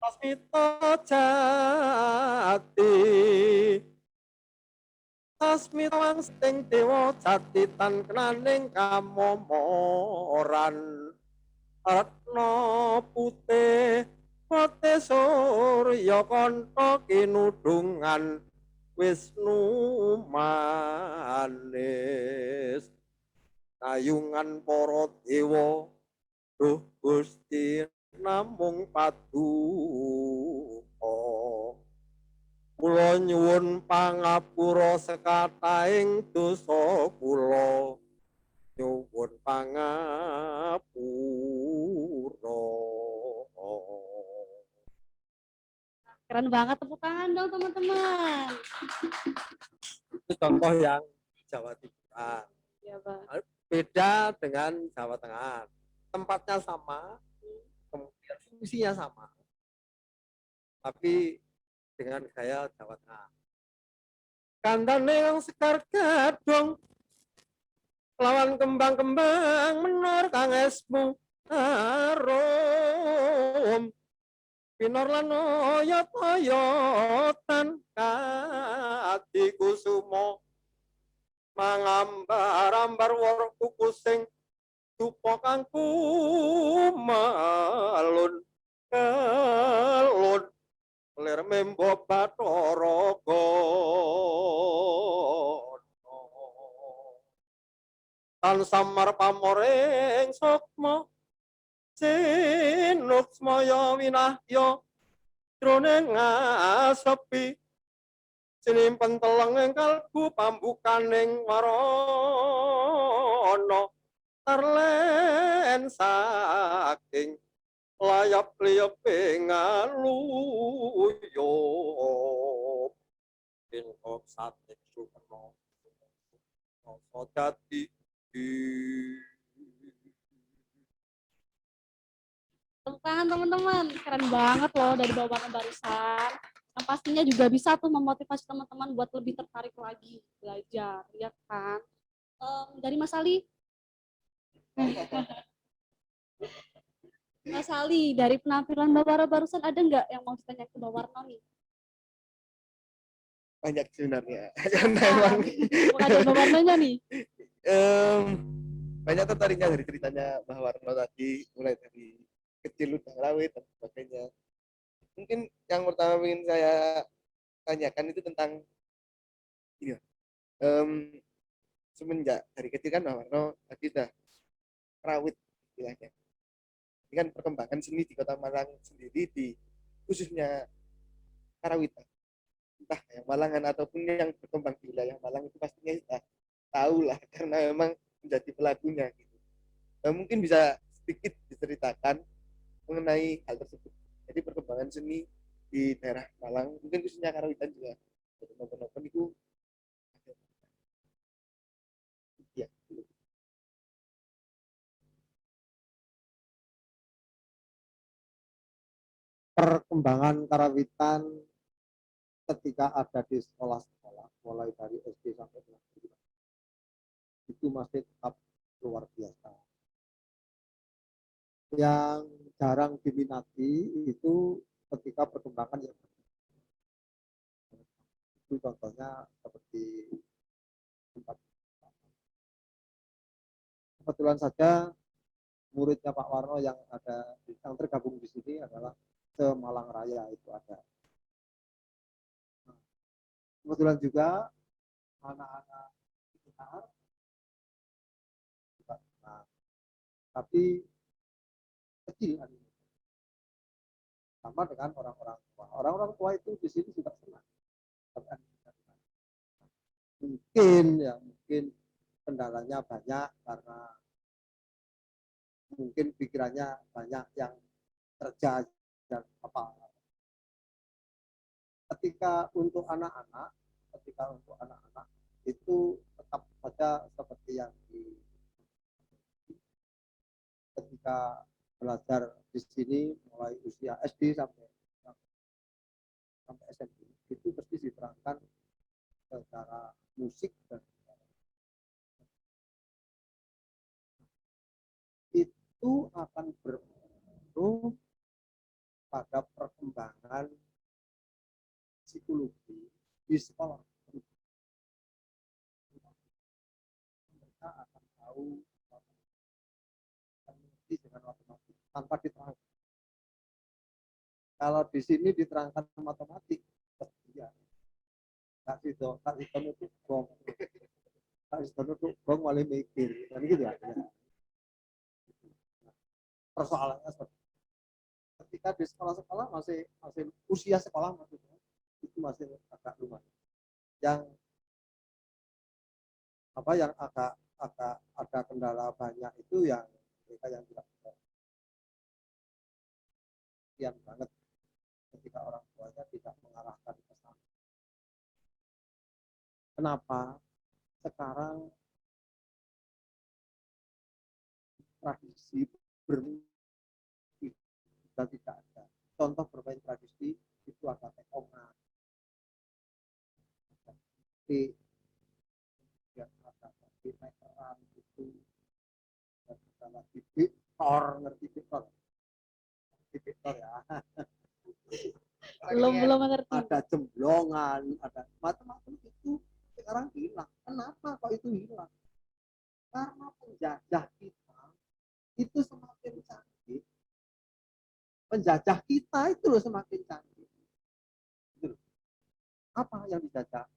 Tasmito jati. Tasmito ang sting dewa jati tan kenaning kamomoran. Ratna putih putih surya kanta kinudungan Wisnu manis Kayungan para dewa duh Gusti namung paduka. Kula nyuwun pangapura sekataing dosa kula. Nyuwun pangapura. Keren banget, tepuk tangan dong teman-teman. Itu contoh yang Jawa Timuran. Ya, Bang. Beda dengan Jawa Tengah. Tempatnya sama, kemudian fungsinya sama. Tapi dengan gaya Jawa Tengah. Kandane yang sekar gadong lawan kembang-kembang menor kang esmu arum pinor lan oyot-oyotan kadi kusumo mangambar-ambar war kukusing dupa kang kumalun kelun lir membo Bathara tan samar pamoring sukma sinuk smaya winahya jroning ngasepi sinimpen teleng ing kalbu pambukaning warana tarlen saking layap-liyeping aluyup ingkang sating sukerna rasa dadi Tepuk tangan teman-teman, keren banget loh dari bawakan barusan. Yang pastinya juga bisa tuh memotivasi teman-teman buat lebih tertarik lagi belajar, ya kan? Dari Mas Ali. Mas Ali, dari penampilan Mbak Warno barusan ada nggak yang mau ditanya ke Mbak Warno nih? Banyak sebenarnya. Karena emang Bukan ada Mbak Warnonya nih. banyak tertariknya dari ceritanya Mbah Warno tadi, mulai dari kecil udah ngelawit dan sebagainya. Mungkin yang pertama ingin saya tanyakan itu tentang ini ya, semenjak dari kecil kan Mbah Warno tadi udah rawit istilahnya. Ini kan perkembangan seni di Kota Malang sendiri di khususnya karawitan, entah yang Malangan ataupun yang berkembang di wilayah Malang itu pastinya sudah tahu lah karena memang menjadi pelakunya gitu. Mungkin bisa sedikit diceritakan mengenai hal tersebut. Jadi perkembangan seni di daerah Malang, mungkin khususnya karawitan juga. Nonton-nonton itu ya. Perkembangan karawitan ketika ada di sekolah-sekolah, mulai dari SD sampai kelas 3, itu masih tetap luar biasa. Yang jarang diminati itu ketika perkembangan yang itu contohnya seperti tempat. Kebetulan saja muridnya Pak Warno yang ada yang tergabung di sini adalah Semalang Raya itu ada. Nah, kebetulan juga anak-anak sekitar, nah, tapi kecil sama dengan orang-orang tua. Orang-orang tua itu di sini juga senang. Mungkin kendalanya banyak karena mungkin pikirannya banyak yang kerja dan apa. Ketika untuk anak-anak itu tetap saja seperti yang ketika belajar di sini mulai usia SD sampai SMP itu pasti diterangkan secara musik dan itu akan berpengaruh pada perkembangan psikologi di sekolah. Mereka akan tahu dengan matematik tanpa diterangkan. Kalau di sini diterangkan matematik, ya kasih hitung itu bom. tak sebenarnya tuh bang mulai mikir kan gitu ya. Persoalannya seperti ketika di sekolah-sekolah masih masih usia sekolah maksudnya itu masih agak lumayan yang apa yang agak agak ada kendala banyak itu yang mereka yang tidak yang banget ketika orang tuanya tidak mengarahkan ke sana. Kenapa? Sekarang tradisi bermusik sudah tidak ada. Contoh bermain tradisi itu ada tekongan, yang ada meteran itu, dan ada lagi Victor, ngerti Victor? Victor ya. Belum mengerti. Ada jemblongan, ada macam-macam itu sekarang hilang. Kenapa kok itu hilang? Karena penjajah kita itu semakin canggih. Penjajah kita itu loh semakin canggih. Gitu. Apa yang dijajah?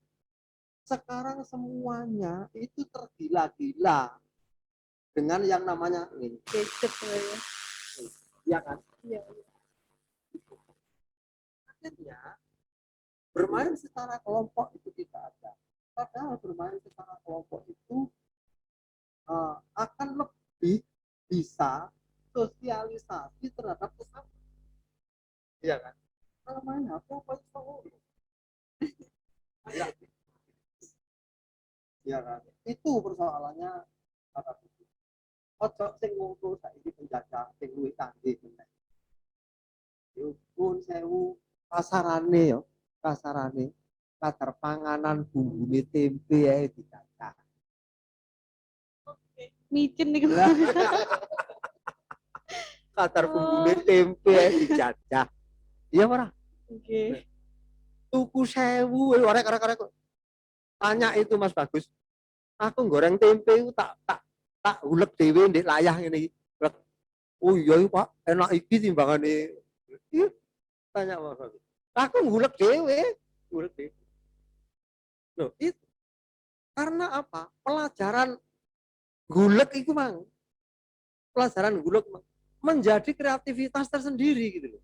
Sekarang semuanya itu tergila-gila dengan yang namanya ini. Gadget ya. Iya kan? Iya. Akhirnya bermain secara kelompok itu tidak ada. Padahal bermain secara kelompok itu akan lebih bisa sosialisasi terhadap sesama. Iya kan? Kalau main HP apa itu? Iya kan? Itu persoalannya kata itu. Ojo sing ngono saiki penjajah sing luwih canggih meneh. Yo pun sewu kasarane yo, kasarane kadar panganan bumbune tempe ae dijajah. Micin nih. Kadar bumbune tempe ae dijajah. Iya ora? Oke. Tuku 1000 arek-arek tanya itu Mas Bagus. Aku goreng tempe itu tak ulek dhewe ndek layah ngene iki. Oh iya Pak, enak iki timbangane. Iya, tanya Mas Bagus. Aku ngulek dhewe, ngulek dhewe. Loh, itu karena apa? Pelajaran gulek itu mang. Pelajaran gulek mang menjadi kreativitas tersendiri gitu loh.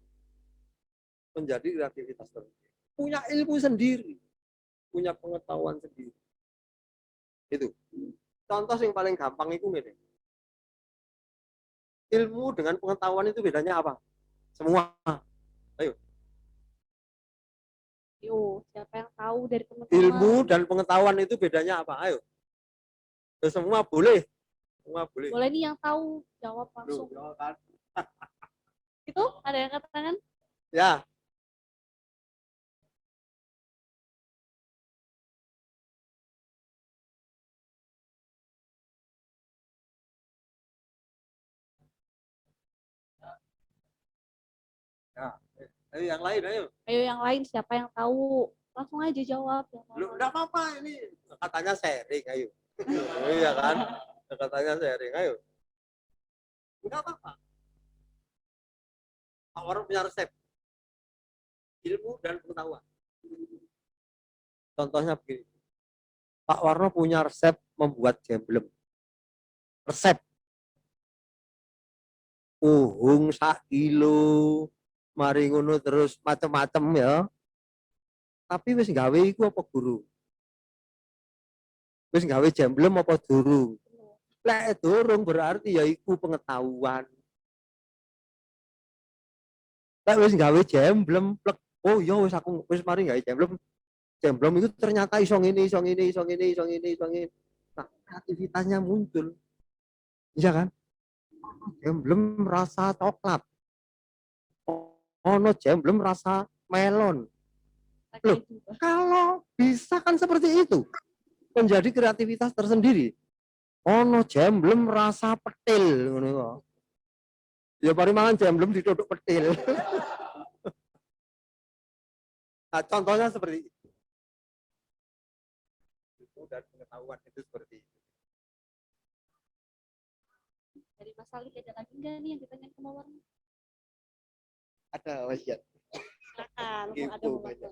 Menjadi kreativitas tersendiri. Punya ilmu sendiri. Punya pengetahuan sendiri. Itu. Contoh yang paling gampang itu gini. Ilmu dengan pengetahuan itu bedanya apa? Semua. Ayo. Yo, siapa yang tahu dari teman-teman? Ilmu dan pengetahuan itu bedanya apa? Ayo. Semua boleh. Semua boleh. Boleh nih yang tahu jawab langsung. Loh, kan? Itu ada yang angkat tangan? Ya. Ya. Ayo yang lain, ayo. Ayo yang lain siapa yang tahu? Langsung aja jawab. Lu enggak apa-apa ini katanya sharing, ayo. Iya kan? Katanya sharing, ayo. Enggak apa-apa. Orang punya resep. Ilmu dan pengetahuan. Contohnya begini. Pak Warno punya resep membuat jemblem. Resep. Uhung 1 kilo. Mari ngono terus macam-macam ya. Tapi wis gawe iku apa guru? Wis gawe jemblem apa durung? Lek durung berarti ya iku pengetahuan. Lek wis gawe jemblem, plek. Oh iya wis aku wis mari gawe jemblem. Jemblem itu ternyata iso ngene, iso ngene, iso ngene, iso ngene, iso ngene. Nah, kreativitasnya muncul. Iya kan? Jemblem rasa coklat. Ono jemblem rasa melon. Loh, kalau bisa kan seperti itu. Menjadi kreativitas tersendiri. Ono jemblem rasa petil ngono kok. Ya mari mangan jemblem didodok petil. Nah, contohnya seperti itu. Dan pengetahuan itu seperti itu. Dari Mas Ali ada lagi nggak nih yang ditanyain ke Mawar? Ada wasiat. Silakan, ada Gitu, Mawar.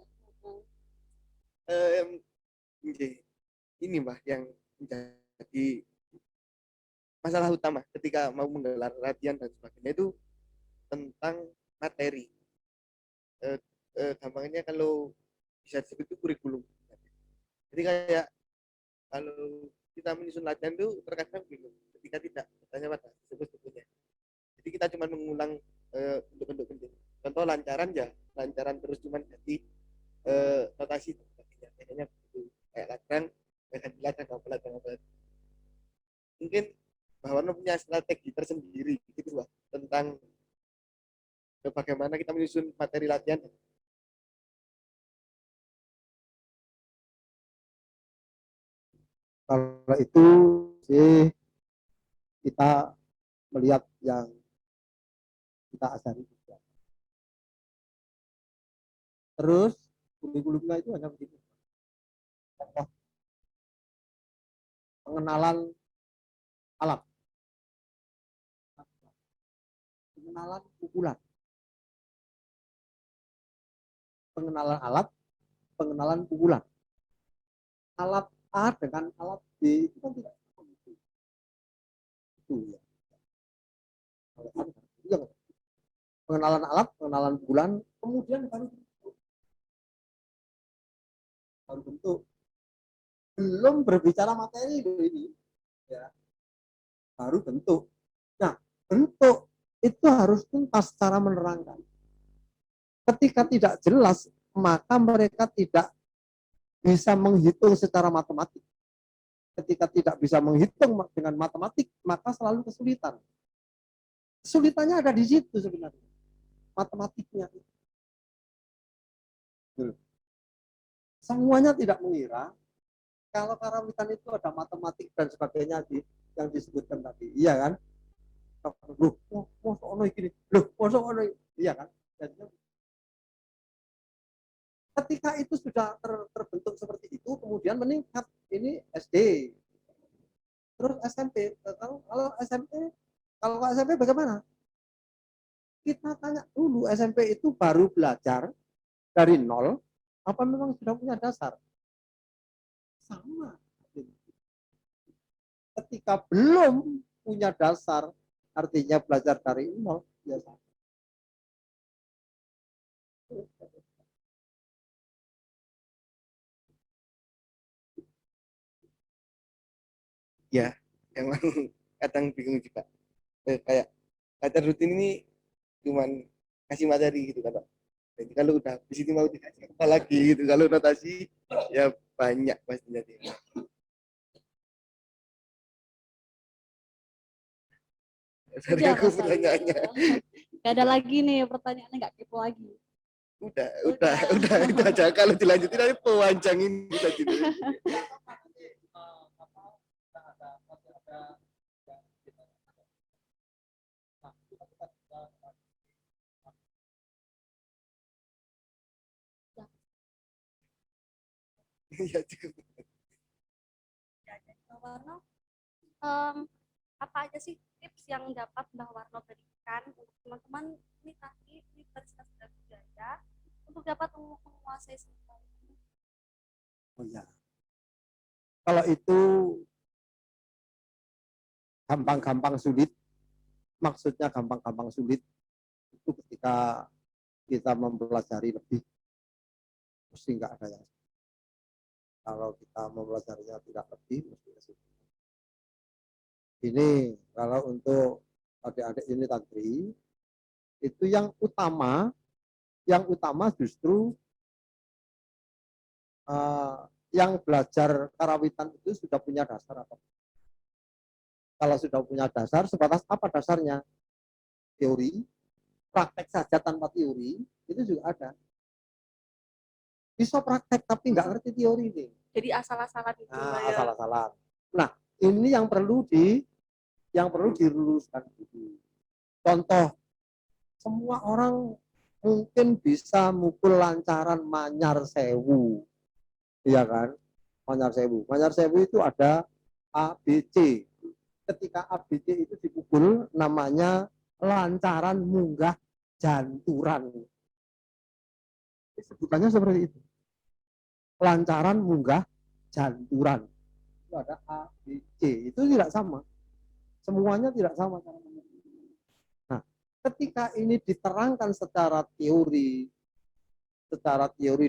ini Mbak yang menjadi masalah utama ketika mau menggelar latihan dan sebagainya itu tentang materi. Gampangnya kalau bisa disebut itu kurikulum. Jadi kayak kalau kita menyusun latihan itu terkadang bingung ketika tidak bertanya pada sebut-sebutnya. Jadi kita cuma mengulang bentuk-bentuk penting. Contoh lancaran ya, lancaran terus cuma ganti notasi dan sebagainya. Biasanya begitu. Kayak ladang, ganti ladang, ladang. Mungkin Mbak Warno punya strategi tersendiri gitu Mbak, tentang bagaimana kita menyusun materi latihan. Kalau itu sih kita melihat yang kita ajari juga. Terus kurikulumnya itu hanya begini. Contoh, pengenalan alat, pengenalan pukulan, pengenalan alat, pengenalan pukulan. Alat A dengan alat B itu kan tidak sama. Itu ya. Pengenalan alat, pengenalan pukulan, kemudian baru bentuk. Belum berbicara materi ini, ya, baru bentuk. Nah, bentuk itu harus tuntas cara menerangkan. Ketika tidak jelas, maka mereka tidak bisa menghitung secara matematik. Ketika tidak bisa menghitung dengan matematik, maka selalu kesulitan. Kesulitannya ada di situ sebenarnya, matematiknya. Semuanya tidak mengira kalau karawitan itu ada matematik dan sebagainya yang disebutkan tadi, iya kan? Loh, mosok ono iki, loh, mosok ono, iya kan? Ketika itu sudah terbentuk seperti itu, kemudian meningkat ini SD, terus SMP. Kalau SMP, kalau SMP bagaimana? Kita tanya dulu, SMP itu baru belajar dari nol, apa memang sudah punya dasar? Sama. Ketika belum punya dasar, artinya belajar dari nol, biasa. Ya, emang kadang bingung juga. Kayak latihan rutin ini cuman kasih materi gitu kan. Jadi kalau udah di sini mau dikasih apa lagi gitu. Kalau notasi ya banyak pastinya. Dari Udah aku rasanya. pertanyaannya. Gak ada lagi nih pertanyaannya, nggak kepo lagi. Udah itu aja. Kalau dilanjutin nanti pewanjangin kita gitu. Ya cukup. Mbak Warno, apa aja sih tips yang dapat Mbak Warno berikan untuk teman-teman ini tadi Universitas Brawijaya untuk dapat menguasai semua ini? Oh ya. Kalau itu gampang-gampang sulit, maksudnya gampang-gampang sulit itu ketika kita mempelajari lebih, mesti nggak ada yang. Kalau kita mempelajarinya tidak lebih, mesti kesulitan. Ini kalau untuk adik-adik ini tantri, itu yang utama justru yang belajar karawitan itu sudah punya dasar apa? Kalau sudah punya dasar, sebatas apa dasarnya? Teori, praktek saja tanpa teori, itu juga ada. Bisa praktek tapi nggak ngerti teori ini. Jadi asal-asalan itu. Nah, asal-asalan. Nah, ini yang perlu diluruskan dulu. Contoh, semua orang mungkin bisa mukul lancaran Manyar Sewu. Iya kan? Manyar Sewu. Manyar Sewu itu ada ABC. Ketika ABC itu dipukul, namanya lancaran munggah janturan. Sebutannya seperti itu. Lancaran munggah janturan. itu ada A, B, C. Itu tidak sama. Semuanya tidak sama cara memukul. Nah, ketika ini diterangkan secara teori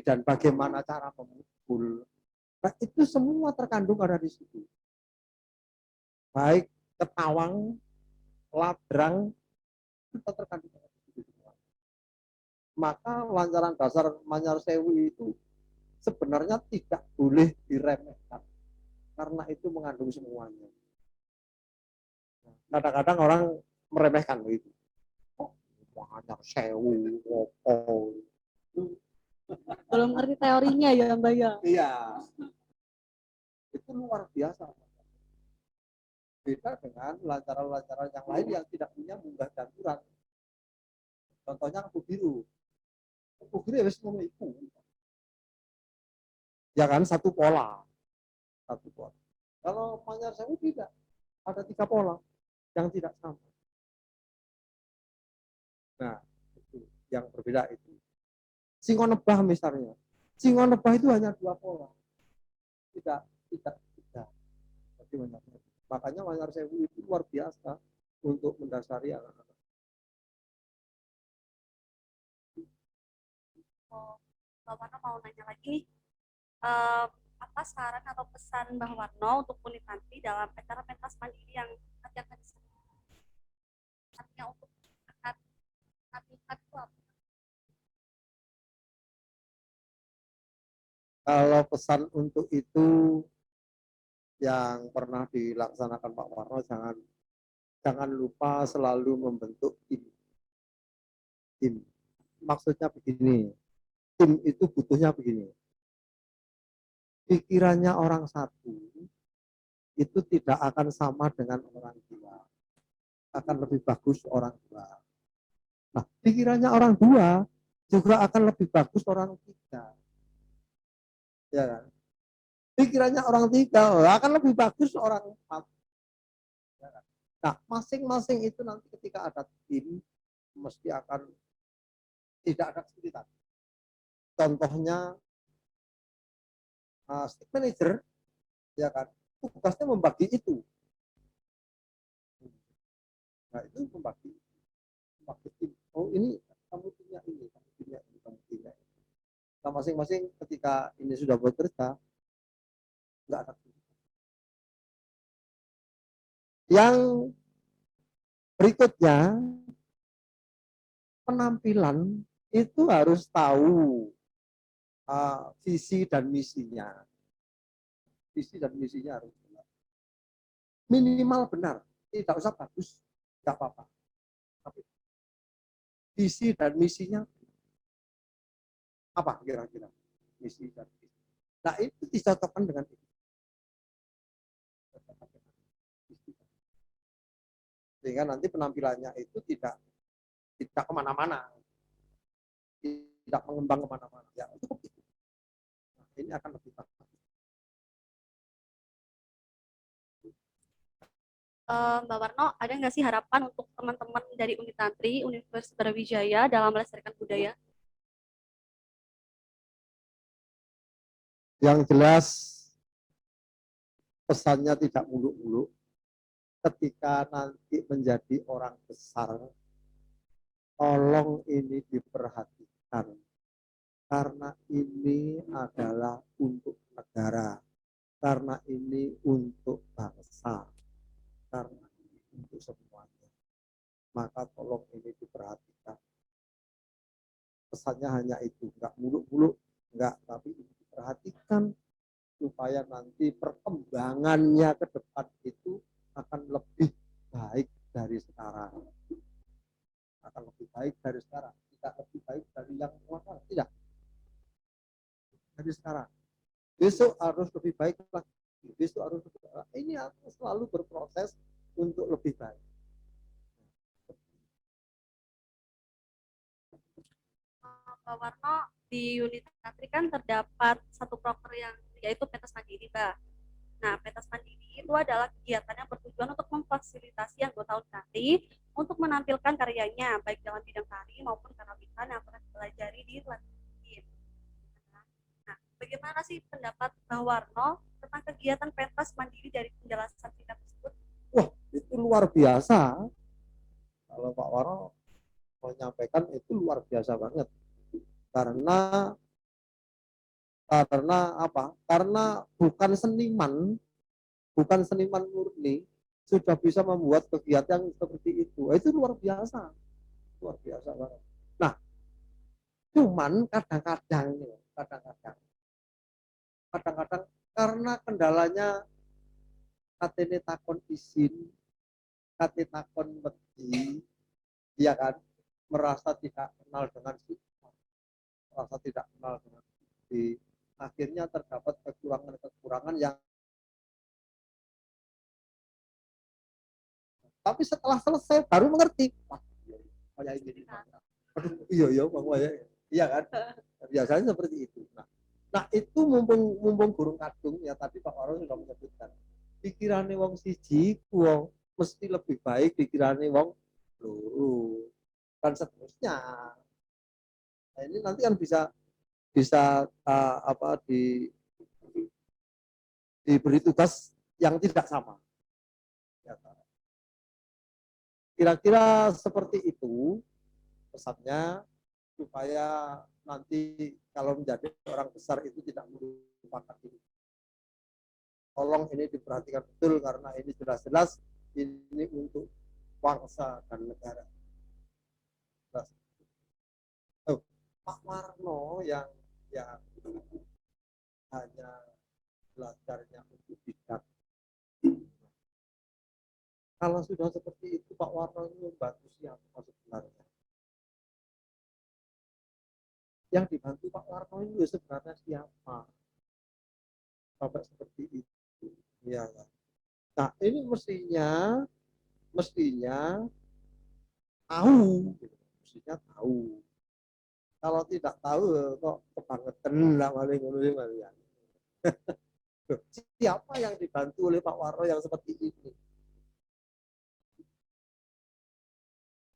dan bagaimana cara memukul, nah itu semua terkandung ada di situ. Baik ketawang, ladrang, itu terkandung ada di situ. Maka lancaran dasar Manyar Sewu itu sebenarnya tidak boleh diremehkan karena itu mengandung semuanya. Kadang-kadang orang meremehkan itu. Oh, Manyar Sewu, oh. Belum ngerti teorinya ya Mbak ya. Iya. Itu luar biasa. Beda dengan lancaran-lancaran yang lain yang tidak punya munggah dan turun. Contohnya lampu biru. Lampu biru ya wis ngono iku. Ya kan satu pola. Satu pola. Kalau Manyar Sewu tidak. Ada 3 pola yang tidak sama. Nah, itu yang berbeda itu. Singonebah misalnya. Singonebah itu hanya 2 pola. Tidak. Jadi makanya Manyar Sewu itu luar biasa untuk mendasari anak-anak. Mbak Warno mau nanya lagi nih, apa saran atau pesan Mbak Warno untuk unit nanti dalam acara pentas mandiri yang nanti akan diselenggarakan? Artinya untuk tingkat itu apa? Kalau pesan untuk itu yang pernah dilaksanakan Pak Warno, jangan lupa selalu membentuk tim. Maksudnya begini, tim itu butuhnya begini. Pikirannya orang satu itu tidak akan sama dengan orang dua. Akan lebih bagus orang dua. Nah, pikirannya orang dua juga akan lebih bagus orang tiga. Ya kan? Pikirannya orang tiga akan lebih bagus orang empat. Ya kan? Nah, masing-masing itu nanti ketika ada tim mesti akan tidak ada kesulitan. Contohnya stick manager, ya kan, tugasnya membagi itu. Nah itu membagi tim. Oh ini kamu timnya ini, kamu timnya ini, kamu timnya ini. Nah masing-masing ketika ini sudah bekerja, nggak ada kesulitan. Yang berikutnya penampilan itu harus tahu visi dan misinya. Visi dan misinya harus benar. Minimal benar, tidak usah bagus, nggak apa-apa. Tapi visi dan misinya apa kira-kira? Misi dan visi. Nah itu dicocokkan dengan itu. Sehingga nanti penampilannya itu tidak kemana-mana, tidak mengembang kemana-mana. Ya cukup itu. Nah, ini akan lebih bagus. Mbak Warno, ada nggak sih harapan untuk teman-teman dari unit tantri Universitas Brawijaya dalam melestarikan budaya? Yang jelas pesannya tidak muluk-muluk. Ketika nanti menjadi orang besar, tolong ini diperhatikan. Karena ini adalah untuk negara. Karena ini untuk bangsa. Karena ini untuk semuanya. Maka tolong ini diperhatikan. Pesannya hanya itu, enggak muluk-muluk, enggak, tapi ini diperhatikan supaya nanti perkembangannya ke depan itu akan lebih baik dari sekarang. Akan lebih baik dari sekarang. Tidak lebih baik dari yang lama, tidak. Dari sekarang. Besok harus lebih baik lagi. Besok harus lebih baik. Ini akan selalu berproses untuk lebih baik. Mbak Warno, di unit tantri kan terdapat satu proker yang yaitu pentas mandiri, Mbak. Nah, pentas mandiri itu adalah kegiatan yang bertujuan untuk memfasilitasi anggota unit tantri untuk menampilkan karyanya, baik dalam bidang tari maupun karawitan yang pernah dipelajari di pelatihan. Nah, bagaimana sih pendapat Mbak Warno tentang kegiatan pentas mandiri dari penjelasan singkat tersebut? Wah, itu luar biasa. Kalau Pak Waro menyampaikan itu luar biasa banget. Karena apa? Karena bukan seniman murni sudah bisa membuat kegiatan seperti itu. Itu luar biasa banget. Nah, cuman kadang-kadang karena kendalanya katene takon izin, kate takon wedi, ya kan, merasa tidak kenal dengan si, akhirnya terdapat kekurangan yang, tapi setelah selesai baru mengerti, wah, kayak ini, aduh, iya bang, iya kan, biasanya seperti itu. Nah itu mumpung burung kadung ya, tadi Pak Waro sudah menyebutkan, pikirannya wong siji wong mesti lebih baik pikirannya wong loro, dan seterusnya. Nah, ini nanti kan bisa diberi tugas yang tidak sama. Kira-kira seperti itu pesannya, supaya nanti kalau menjadi orang besar itu tidak melupakan ini. Tolong ini diperhatikan betul, karena ini jelas-jelas ini untuk bangsa dan negara. Pak Warno yang hanya belajarnya untuk bidang. Kalau sudah seperti itu, Pak Warno ini membantu siapa sebenarnya? Yang dibantu Pak Warno ini sebenarnya siapa? Sampai seperti itu. Ya. Nah, ini mestinya tahu. Mestinya tahu. Kalau tidak tahu, kok kebangetan lah maling. Siapa yang dibantu oleh Pak Warno yang seperti ini?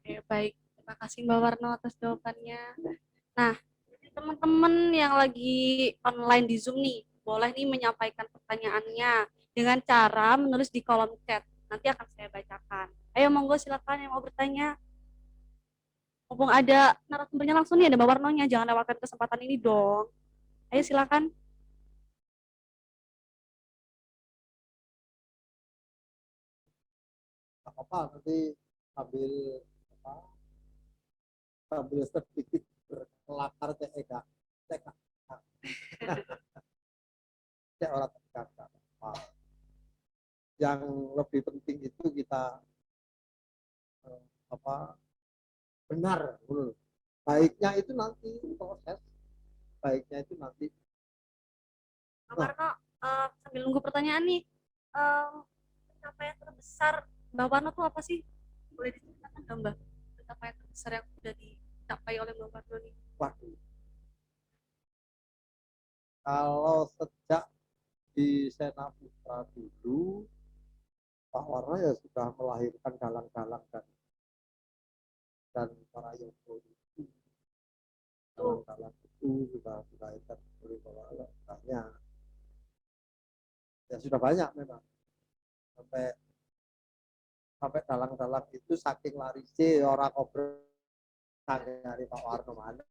Oke, baik. Terima kasih Mbak Warno atas jawabannya. Nah, teman-teman yang lagi online di Zoom nih, boleh nih menyampaikan pertanyaannya dengan cara menulis di kolom chat. Nanti akan saya bacakan. Ayo monggo silakan yang mau bertanya. Mumpung ada narasumbernya langsung nih, ada Mbak Warnonya, jangan lewatkan kesempatan ini dong. Ayo silakan. Apa nanti sambil sedikit berkelakar cek orang tekan. Yang lebih penting itu kita benar, baiknya itu nanti proses, baiknya itu nanti. Mbak Warno, sambil nunggu pertanyaan nih, pencapaian terbesar Mbak Warno tuh apa sih? Boleh diceritakan nggak Mbak? Pencapaian terbesar yang sudah dicapai oleh Mbak Warno nih? Waduh. Kalau sejak di Sena Putra dulu, Pak Warno ya sudah melahirkan dalang-dalang dan para yogo itu. Dalang-dalang itu sudah dilahirkan oleh Pak Warno banyak. Ya sudah banyak memang. Sampai dalang-dalang itu saking larisnya orang ngobrol dari Pak Warno mana.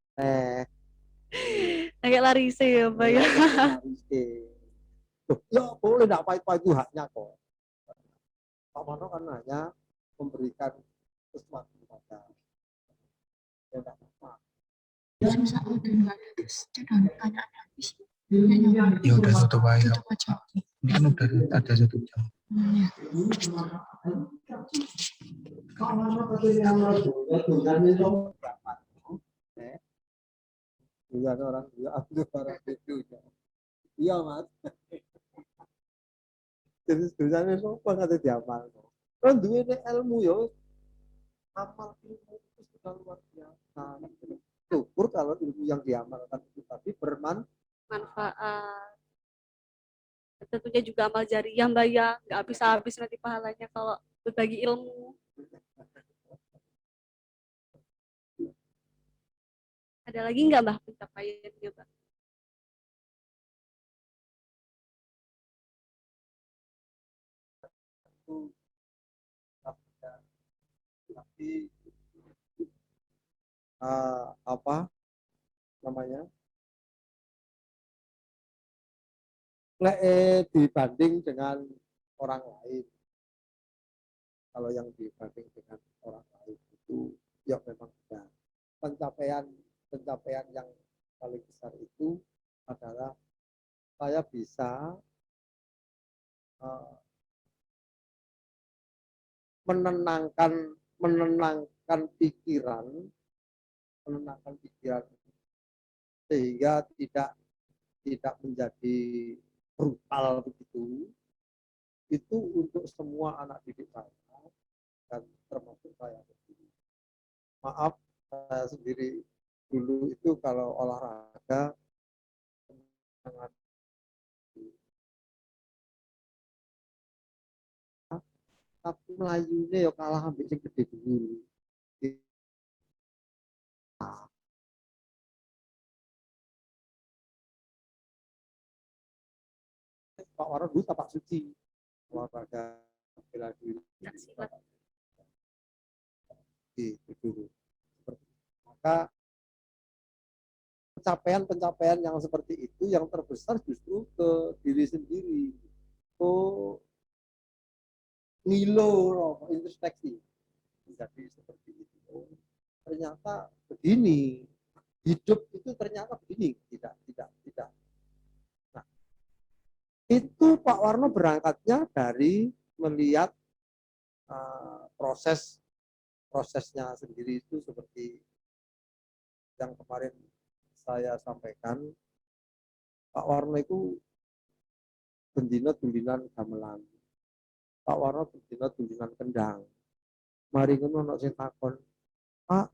Agak lari sih ya Mbak ya. Ya boleh, tidak apa-apa, itu haknya kok. Pak Warno kan hanya memberikan sesuatu kepada ya, tidak apa-apa. Ya udah tutup aja. Ini kan udah ada 1 jam. Bukan orang itu. Iya mas. Jadi tulisannya sopa nggak diamal. Kan dua ini ilmu yo, amal ilmu itu sudah luar biasa. Syukur kalau ilmu yang diamalkan itu tadi Manfaat. Tentunya juga amal jariah Mbak ya, nggak habis-habis nanti pahalanya kalau berbagi ilmu. Ada lagi nggak Mbak pencapaiannya Mbak? tapi apa namanya, dibanding dengan orang lain, kalau yang dibanding dengan orang lain itu ya memang benar. Pencapaian yang paling besar itu adalah saya bisa menenangkan pikiran sehingga tidak menjadi brutal begitu. Itu untuk semua anak didik saya dan termasuk saya sendiri. Maaf, saya sendiri dulu itu kalau olahraga sangat, tapi melayunya ya kalah ambil sing gede dulu. Pak Warno dulu tapak suci olahraga bela diri itu dulu. Maka pencapaian yang seperti itu yang terbesar justru ke diri sendiri. Oh, ngilo, introspeksi. Jadi seperti itu. Oh, ternyata begini. Hidup itu ternyata begini. Tidak. Nah, itu Pak Warno berangkatnya dari melihat prosesnya sendiri itu seperti yang kemarin saya sampaikan. Pak Warno itu bendina-dulinan gamelan. Pak Warno bendina-dulinan kendang. Mari ngono nek sing takon, Pak,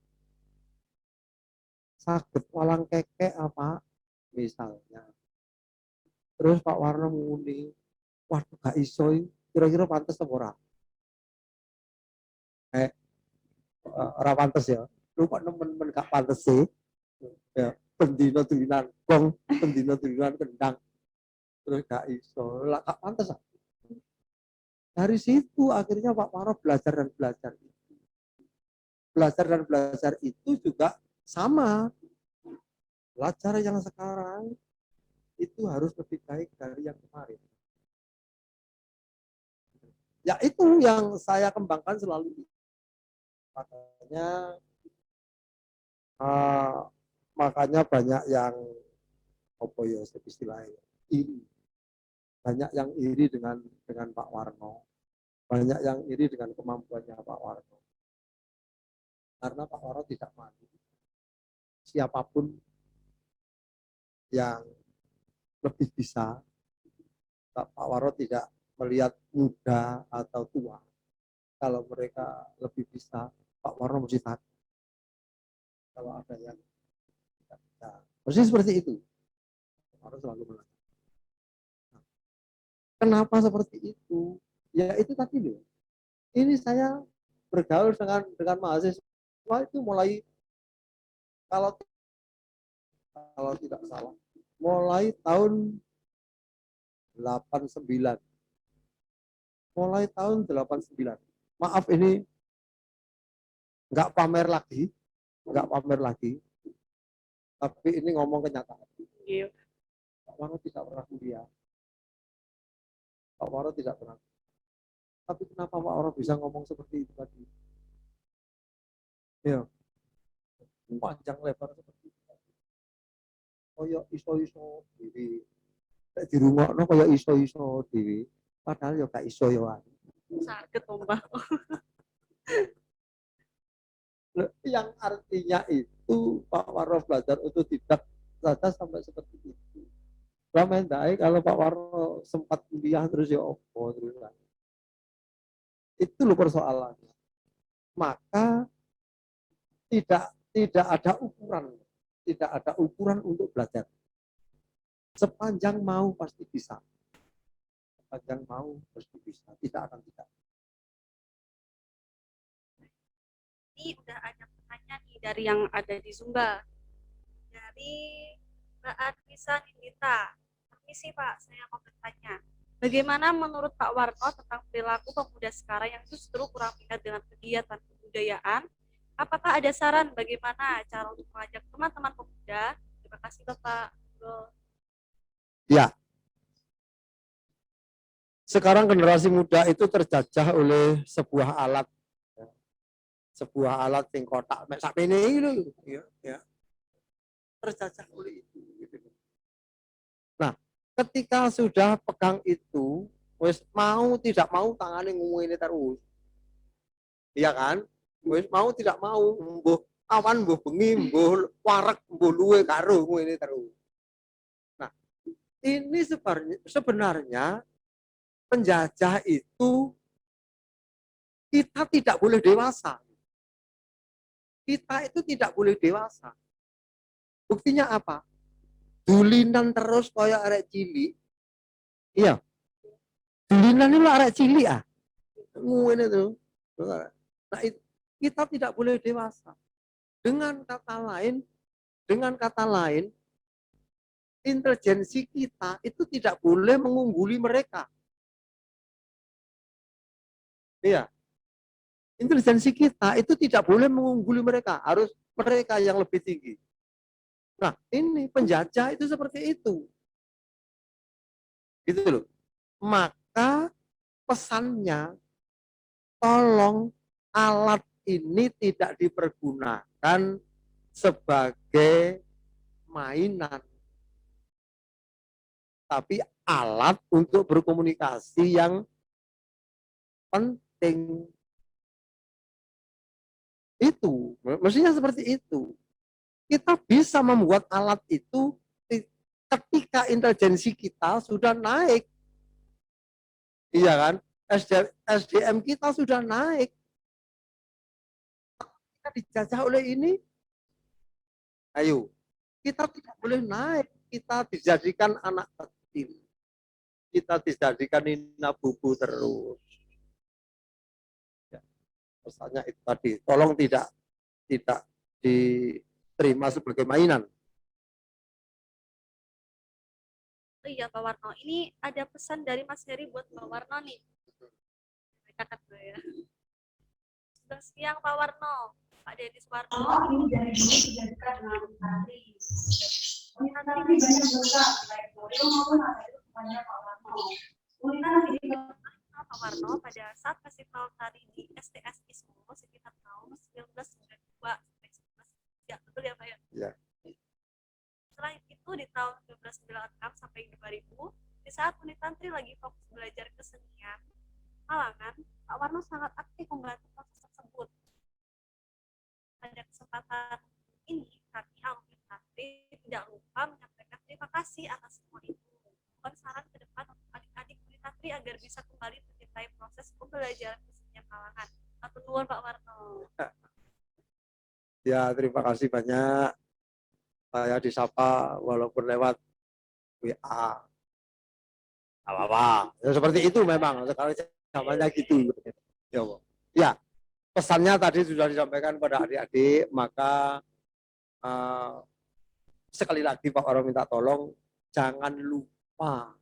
saged walang kekek apa misalnya. Terus Pak Warno muni, waduh gak iso, kira-kira pantes apa ora? Ora pantes ya. Lu kok nemen gak pantes sih? Ya, bendina-dulinan gong, bendina-dulinan kendang. Terus gak iso, lah gak pantes. Dari situ akhirnya Pak Warno belajar dan belajar itu juga sama. Belajar yang sekarang itu harus lebih baik dari yang kemarin. Ya itu yang saya kembangkan selalu. Makanya banyak yang apa ya istilahnya iri. Banyak yang iri dengan Pak Warno. Banyak yang iri dengan kemampuannya Pak Warno. Karena Pak Warno tidak malu. Siapapun yang lebih bisa, Pak Warno tidak melihat muda atau tua. Kalau mereka lebih bisa, Pak Warno mesti takut. Kalau ada yang tidak bisa. Persis seperti itu. Pak Warno selalu melakukan. Nah, kenapa seperti itu? Ya itu tadi loh. Ini saya bergaul dengan mahasiswa itu mulai kalau tidak salah mulai tahun 89. Mulai tahun 89. Maaf ini nggak pamer lagi. Tapi ini ngomong kenyataan. Iya. Pak Warno tidak pernah kuliah. Pak Warno tidak pernah. Tapi kenapa Pak Warno bisa ngomong seperti itu tadi? Ya, panjang lebar seperti itu. Koyo iso-iso diri. Di rumah no koyo iso-iso diri. Padahal ya gak iso ya. Sakit Mbak. Yang artinya itu Pak Warno belajar untuk tidak saja sampai seperti itu. Lama kalau Pak Warno sempat kuliah terus ya opo terus kan. Itu loh persoalannya. Maka tidak ada ukuran untuk belajar. Sepanjang mau pasti bisa. Sepanjang mau pasti bisa. Tidak akan tidak. Ini udah ada pertanyaan nih dari yang ada di Zumba. Dari Mbak Arisa Nindita. Permisi Pak, saya mau bertanya. Bagaimana menurut Pak Warno tentang perilaku pemuda sekarang yang justru kurang minat dengan kegiatan kebudayaan? Apakah ada saran bagaimana cara untuk mengajak teman-teman pemuda? Terima kasih Bapak. Ya, sekarang generasi muda itu terjajah oleh sebuah alat, yang kotak mek sakmene iki lho, ya, terjajah oleh itu. Gitu. Nah, ketika sudah pegang itu, wis mau tidak mau tangannya ngene terus. Iya kan? Wis mau tidak mau, mbuh awan, mbuh bengi, mbuh warek, mbuh luwe karo ngene terus. Nah, ini sebenarnya penjajah itu kita tidak boleh dewasa. Kita itu tidak boleh dewasa. Buktinya apa? Dulinan terus kayak arek cilik. Iya. Dulinan itu arek cilik ah. Ngene tuh. Nah, kita tidak boleh dewasa. Dengan kata lain, intelijensi kita itu tidak boleh mengungguli mereka. Iya. Intelijensi kita itu tidak boleh mengungguli mereka, harus mereka yang lebih tinggi. Nah, ini penjajah itu seperti itu. Gitu loh. Maka pesannya, tolong alat ini tidak dipergunakan sebagai mainan, tapi alat untuk berkomunikasi yang penting. Itu, mestinya seperti itu. Kita bisa membuat alat itu ketika intelijensi kita sudah naik. Iya kan? SDM kita sudah naik. Kita dijajah oleh ini. Ayo, kita tidak boleh naik. Kita dijadikan anak kecil. Kita dijadikan nina bubu terus. Ya, pesannya itu tadi. Tolong tidak diterima sebagai mainan. Oh iya Pak Warno, ini ada pesan dari Mas Heri buat Pak Warno nih. Kakak gue ya. Selamat siang Pak Warno, Pak Dedis Warno. Ini dari dulu sudah dekat dengan Tantri. Tantri banyak berkah, baik Boyo maupun ada itu kepada Pak Warno. Kemudian jadi Pak Warno pada saat festival tari di STS ISMO sekitar tahun 1992 sampai 1993, betul ya Pak ya? Ya. Selain itu di tahun 1996 sampai 2000, di saat unit tantri lagi fokus belajar kesenian halangan, Pak Warno sangat aktif membantu proses tersebut. Pada kesempatan ini, kami alumni tantri tidak lupa menyampaikan terima kasih atas semua itu. Mohon saran ke depan untuk adik-adik unit tantri agar bisa kembali mencintai proses pembelajaran kesenian halangan. Atur nuwun Pak Warno. Ya, terima kasih banyak. Saya disapa walaupun lewat WA. Apa-apa. Ya, seperti itu memang. Sekarang zamannya gitu. Ya, pesannya tadi sudah disampaikan pada adik-adik, maka sekali lagi Pak Warno minta tolong jangan lupa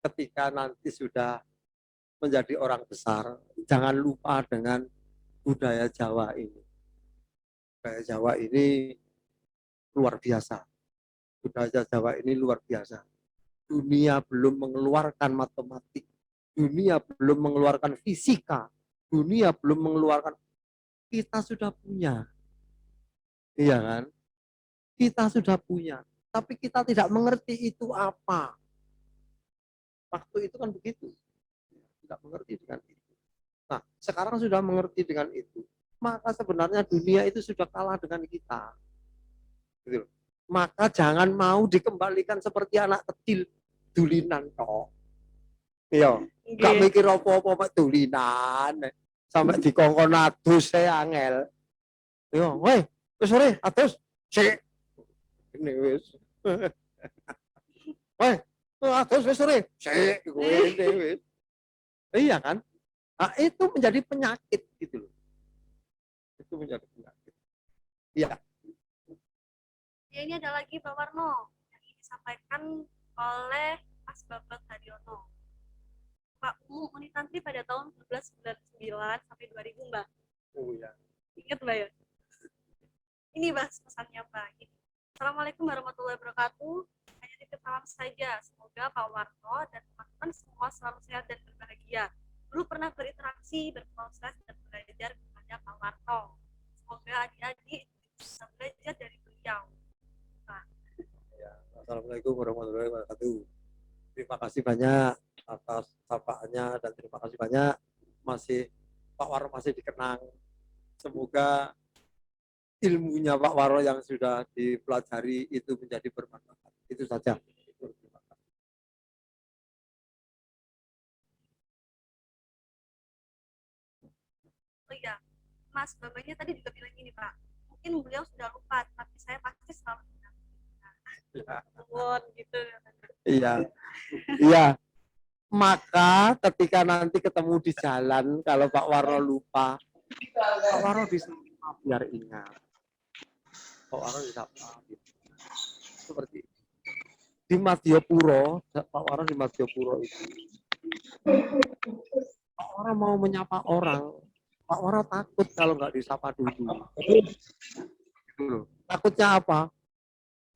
ketika nanti sudah menjadi orang besar, jangan lupa dengan budaya Jawa ini. Budaya Jawa ini luar biasa. Budaya Jawa ini luar biasa. Dunia belum mengeluarkan matematik, dunia belum mengeluarkan fisika, dunia belum mengeluarkan, kita sudah punya. Iya kan? Kita sudah punya, tapi kita tidak mengerti itu apa. Waktu itu kan begitu. Tidak mengerti dengan itu. Nah, sekarang sudah mengerti dengan itu. Maka sebenarnya dunia itu sudah kalah dengan kita. Gitu. Maka jangan mau dikembalikan seperti anak kecil dulinan toh. Iya, gak mikir apa-apa mek dulinan. Sampai dikongkon adus saya angel. Iya, woi, wis sore adus. Sik. Ini wis. Woi, adus wis sore. Sik, ngene wis. Iya kan? Nah, itu menjadi penyakit gitu loh. Itu menjadi penyakit. Iya. Ya, ini ada lagi Pak Warno yang disampaikan oleh Mas Babak Hadiono. Bapak Umum Unitantri pada tahun 1999 sampai 2000, Mbak. Oh ya. Ingat, Mbak ya? Ini bahas pesannya, Mbak. Gini. Assalamualaikum warahmatullahi wabarakatuh. Hanya titip salam saja. Semoga Pak Warno dan teman-teman semua selalu sehat dan berbahagia. Dulu pernah berinteraksi, berproses, dan belajar kepada Pak Warno. Semoga adik-adik bisa belajar dari beliau. Nah, Ya, Assalamualaikum warahmatullahi wabarakatuh. Terima kasih banyak atas sapaannya dan terima kasih banyak Pak Warno masih dikenang. Semoga ilmunya Pak Warno yang sudah dipelajari itu menjadi bermanfaat. Itu saja. oh iya, Mas Bambangnya tadi juga bilang gini, Pak. Mungkin beliau sudah lupa, tapi saya pasti selalu ingat. Gitu. Iya, iya. Maka ketika nanti ketemu di jalan, kalau Pak Warno lupa, Pak Warno disapa biar ingat. Pak Warno disapa. Seperti itu. Di Madiopuro, Pak Warno di Madiopuro itu, Pak Warno mau menyapa orang, Pak Warno takut kalau nggak disapa dulu. Gitu loh. Takutnya apa?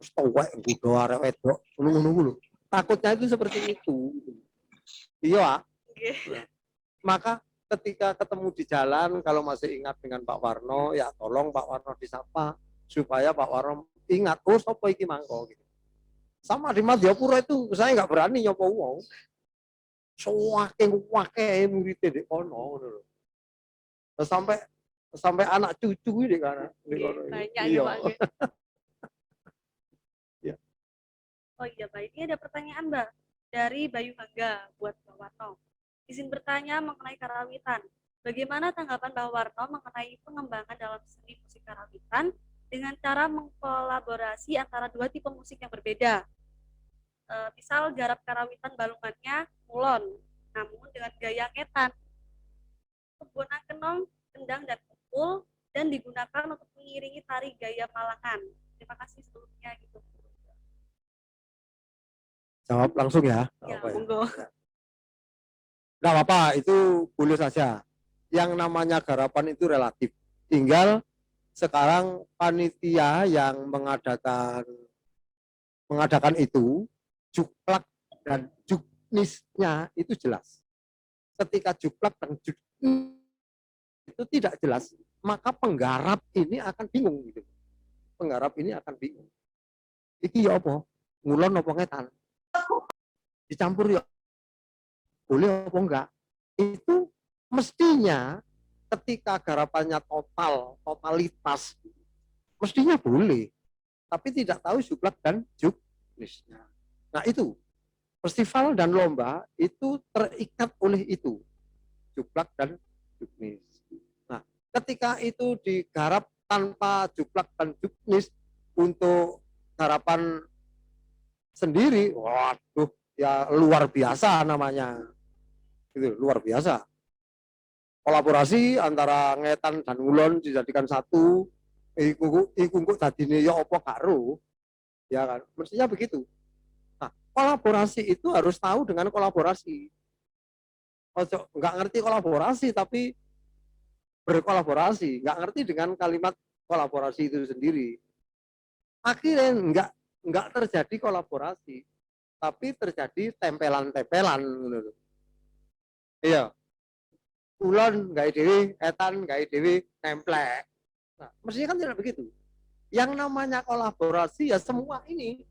Stowek, gudo, arek wedok, nunggu-nunggu loh. Takutnya itu seperti itu. Iya, maka ketika ketemu di jalan, kalau masih ingat dengan Pak Warno, ya tolong Pak Warno disapa supaya Pak Warno ingat, oh sopo iki mangko gitu. Sama di Madiopuro itu saya nggak berani nyopo wong. Wake muridnya di kono ngono lho. Sampai anak cucu ini kan. Banyak Iya. Ya. Oh iya, Pak. Ini ada pertanyaan, Mbak. Dari Bayu Mangga buat Mbak Warno. Izin bertanya mengenai karawitan. Bagaimana tanggapan Mbak Warno mengenai pengembangan dalam seni musik karawitan dengan cara mengkolaborasi antara dua tipe musik yang berbeda? Misal garap karawitan balungannya mulon, namun dengan gaya ngetan. Kebona kenong, kendang, dan pukul, dan digunakan untuk mengiringi tari gaya Malangan. Terima kasih sebelumnya gitu. Jawab langsung ya. Ya, Apa ya? monggo. Nggak apa-apa, itu boleh saja. Yang namanya garapan itu relatif. Tinggal sekarang panitia yang mengadakan itu, juklak dan juknisnya itu jelas. Ketika juklak dan juknis itu tidak jelas, maka penggarap ini akan bingung gitu. Penggarap ini akan bingung. Iki ya apa? Ngulon apa ngetan? Dicampur ya boleh apa enggak? Itu mestinya ketika garapannya totalitas, mestinya boleh. Tapi tidak tahu juklak dan juknisnya. Nah itu, festival dan lomba itu terikat oleh itu. Juklak dan juknis. Nah, ketika itu digarap tanpa juklak dan juknis untuk garapan sendiri, waduh, ya luar biasa namanya. Itu luar biasa. Kolaborasi antara ngetan dan ulon dijadikan satu, iku tadine ya apa karo, ya kan? Mestinya begitu. Nah, kolaborasi itu harus tahu dengan kolaborasi. Ojo nggak ngerti kolaborasi tapi berkolaborasi, nggak ngerti dengan kalimat kolaborasi itu sendiri. Akhirnya nggak terjadi kolaborasi, tapi terjadi tempelan-tempelan. Iya, ulon nggak dewi, etan nggak dewi, templek. Nah, mestinya kan tidak begitu. Yang namanya kolaborasi ya semua ini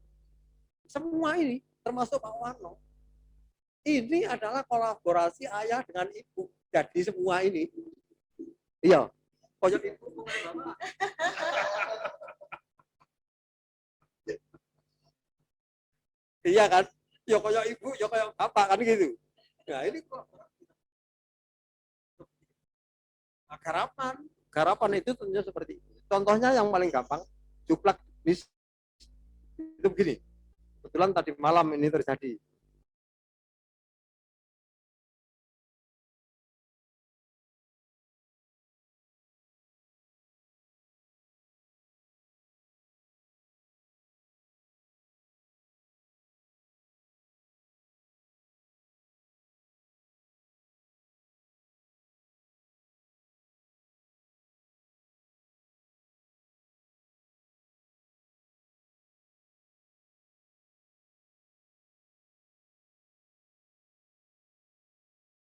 termasuk Pak Warno. Ini adalah kolaborasi ayah dengan ibu. Jadi semua ini, iya, koyok ibu iya kan, ya koyok ibu, ya koyok bapak kan gitu. Nah ini kolaborasi. Nah, garapan itu tentunya seperti itu. Contohnya yang paling gampang, juklak itu begini. Kebetulan tadi malam ini terjadi.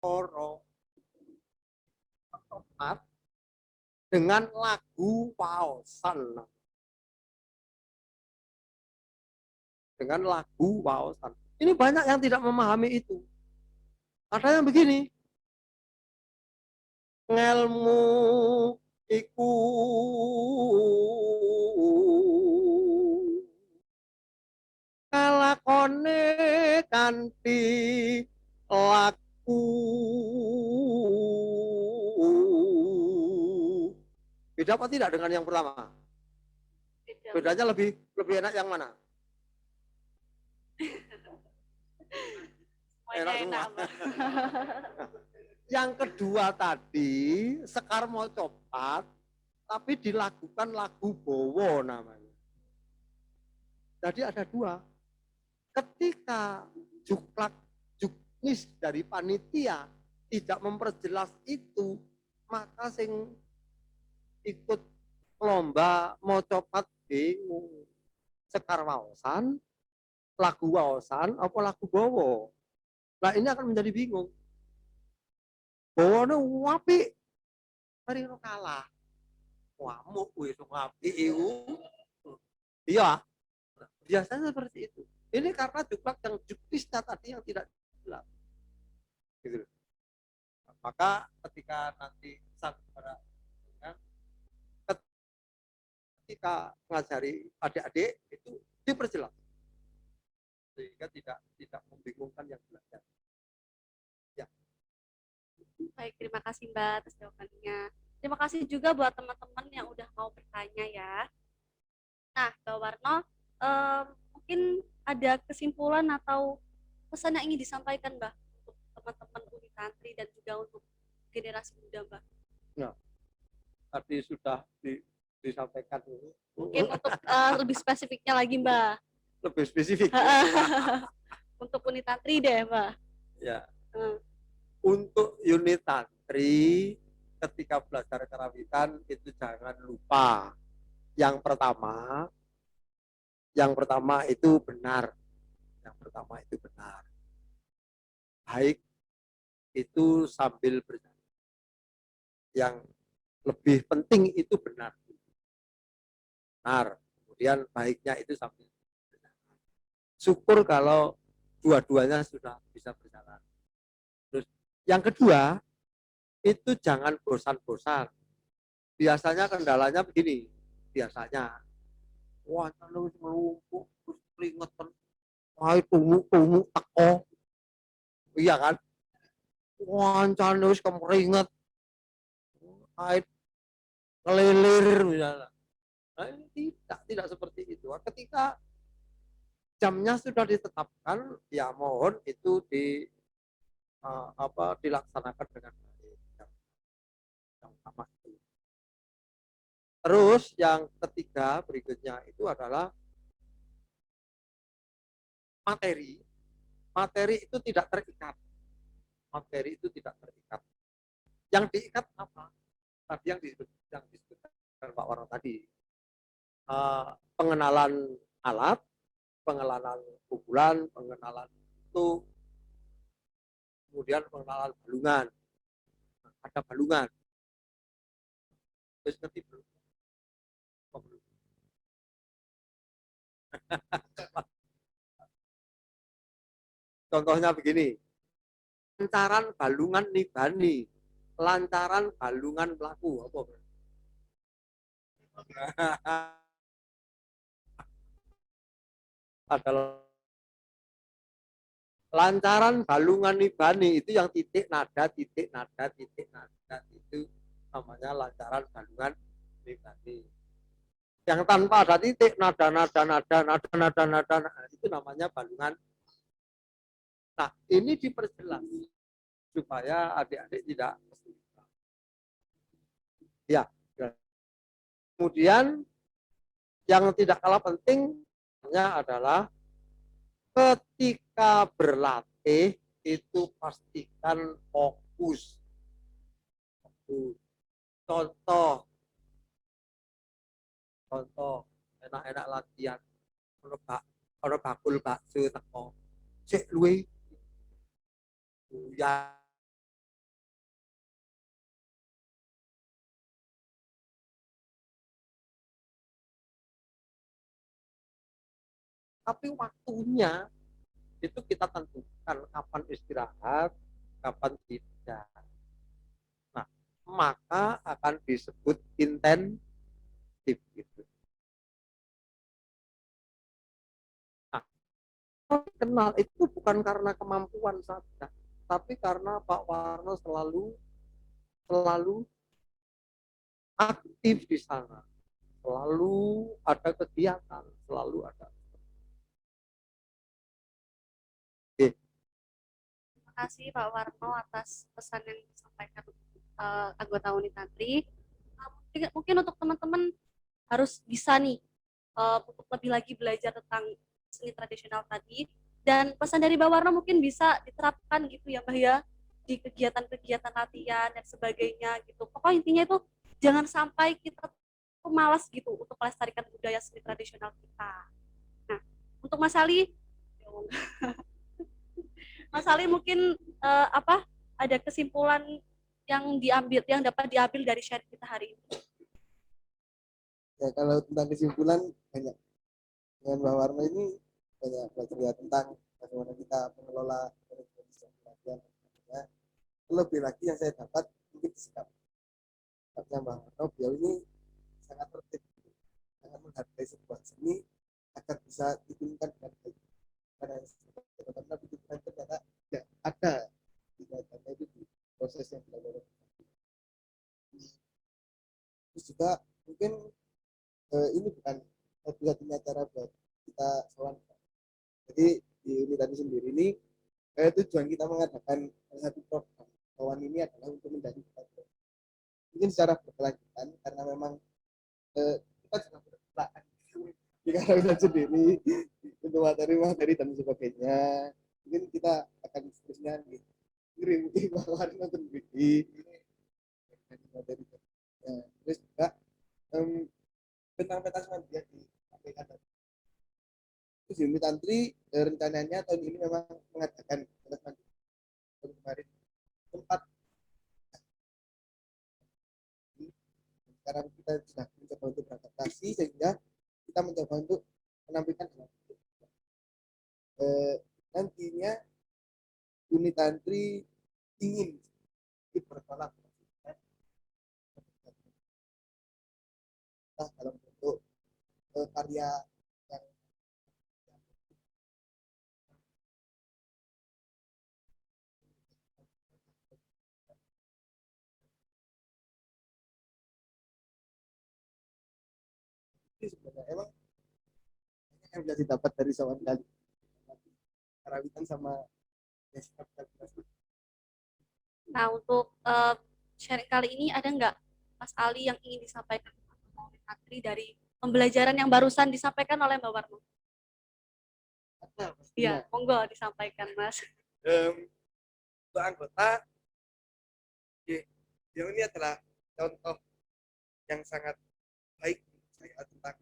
Baskoro Topat dengan lagu waosan. Dengan lagu waosan. Ini banyak yang tidak memahami itu. Ada yang begini, ngelmu iku kalakone kanthi laku. Beda apa tidak dengan yang pertama? Bedanya lebih enak yang mana? Enak semua. Yang kedua tadi sekar mau copat, tapi dilakukan lagu bowo namanya. Jadi ada dua. Ketika juknis dari panitia tidak memperjelas itu, maka sing ikut lomba mau copat bingung. Sekar waosan, lagu waosan, apa lagu bowo? Nah ini akan menjadi bingung. Bowono wapi, mari kalah. Wamuk wis wapi iku. Iya. Biasanya seperti itu. Ini karena juklak yang juknisnya tadi yang tidak jelas. Gitu. Maka ketika nanti saudara ketika mengajari adik-adik itu diperjelas sehingga tidak membingungkan yang belajar. Ya. Baik, terima kasih Mbak atas jawabannya. Terima kasih juga buat teman-teman yang udah mau bertanya ya. Nah, Mbak Warno, mungkin ada kesimpulan atau pesan yang ingin disampaikan Mbak untuk teman-teman Unitantri dan juga untuk generasi muda Mbak. Nah, tadi sudah disampaikan dulu. Mungkin untuk lebih spesifiknya lagi Mbak. Lebih spesifik. Untuk Unitantri deh Mbak. Ya. Untuk unit tantri ketika belajar karawitan itu jangan lupa yang pertama itu benar. Yang pertama itu benar. Baik itu sambil berjalan. Yang lebih penting itu benar. Benar. Kemudian baiknya itu sambil berjalan. Syukur kalau dua-duanya sudah bisa berjalan. Terus yang kedua, itu jangan bosan-bosan. Biasanya kendalanya begini, biasanya. Wah, terus melumpuh, terus keringetan. Wah, tunggu teko. Iya kan? Wah, terus kemeringet. Wah, ngelilir misalnya. Nah, ini tidak seperti itu. Ketika jamnya sudah ditetapkan, ya mohon itu dilaksanakan dengan baik. Yang pertama itu. Terus yang ketiga berikutnya itu adalah materi. Materi itu tidak terikat. Materi itu tidak terikat. Yang diikat apa? Tadi yang disebutkan Pak Warno tadi. Pengenalan alat, pengenalan pukulan, pengenalan itu, kemudian pengenalan balungan. Ada balungan. Terus ngerti belum? Contohnya begini, lancaran balungan nibani, lancaran balungan pelaku, apa? Adalah lancaran balungan nibani itu yang titik nada itu namanya lancaran balungan nibani. Yang tanpa ada titik nada itu namanya balungan. Nah, ini diperjelas supaya adik-adik tidak kesulitan. Ya. Kemudian yang tidak kalah pentingnya adalah ketika berlatih itu pastikan fokus. Contoh enak-enak latihan ono bakul bakso teko cek luwe ya tapi waktunya itu kita tentukan kapan istirahat, kapan tidak. Nah, maka akan disebut intensif gitu. Nah, kenal itu bukan karena kemampuan saja, tapi karena Pak Warno selalu aktif di sana, selalu ada kegiatan, selalu ada. Terima kasih Pak Warno atas pesan yang disampaikan anggota unit Tantri. Mungkin untuk teman-teman harus bisa nih untuk lebih lagi belajar tentang seni tradisional tadi, dan pesan dari Mbak Warno mungkin bisa diterapkan gitu ya Mbak ya, di kegiatan-kegiatan latihan dan sebagainya gitu. Pokoknya intinya itu jangan sampai kita tuh malas gitu untuk melestarikan budaya seni tradisional kita. Nah, untuk Mas Ali, Mas Ali mungkin ada kesimpulan yang dapat diambil dari share kita hari ini? Ya kalau tentang kesimpulan banyak, dengan Mbak Warno ini banyak belajar ya tentang bagaimana kita mengelola manajemen pelatihan. Lebih lagi yang saya dapat mungkin sikapnya Mbak Warno, beliau ini sangat tertib, sangat menghargai sebuah seni agar bisa ditunjukkan dengan baik. Karena begitu ternyata tidak ada tindakannya itu di proses yang dilakukan. Terus juga mungkin ini bukan satu-satunya cara buat kita sowan. Jadi di unit tadi sendiri ini tujuan kita mengadakan satu program sowan ini adalah untuk menjadi mungkin secara berkelanjutan, karena memang kita juga berkelanjutan di karangan sendiri untuk materi dan sebagainya. Mungkin kita akan seterusnya ngirim imbauan untuk materi. Terus juga tentang peta dia disampaikan. Terus unit Tantri rencananya tahun ini memang mengadakan tahun kemarin tempat. Sekarang kita sudah mencoba untuk beradaptasi sehingga kita mencoba untuk menampilkan nantinya unit Tantri ingin berkolaborasi dalam bentuk karya yang sebenarnya emang yang bisa didapat dari sawan kali karawitan sama Nah, untuk sharing kali ini ada nggak Mas Ali yang ingin disampaikan oleh Tantri dari pembelajaran yang barusan disampaikan oleh Mbak Warno? Iya, monggo disampaikan Mas. Untuk anggota yang ini adalah contoh yang sangat baik tentang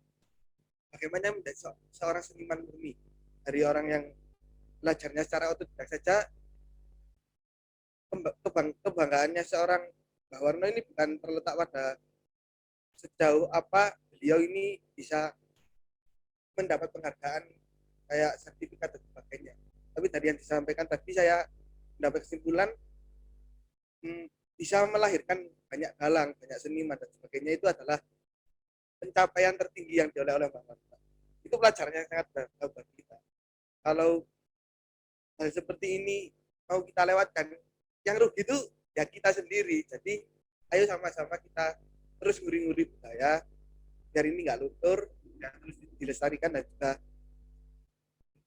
bagaimana menjadi seorang seniman murni, dari orang yang belajarnya secara otodidak saja. Kebanggaannya seorang Mbak Warno ini bukan terletak pada sejauh apa beliau ini bisa mendapat penghargaan kayak sertifikat dan sebagainya, tapi dari yang disampaikan tadi saya mendapat kesimpulan bisa melahirkan banyak dalang, banyak seniman dan sebagainya, itu adalah pencapaian tertinggi yang dioleh oleh Mbak Warno. Itu pelajarannya sangat berharga bagi kita. Kalau hal seperti ini mau kita lewatkan, yang rugi itu ya kita sendiri. Jadi ayo sama-sama kita terus nguri-nguri budaya biar ini nggak luntur, ya, terus dilestarikan, dan juga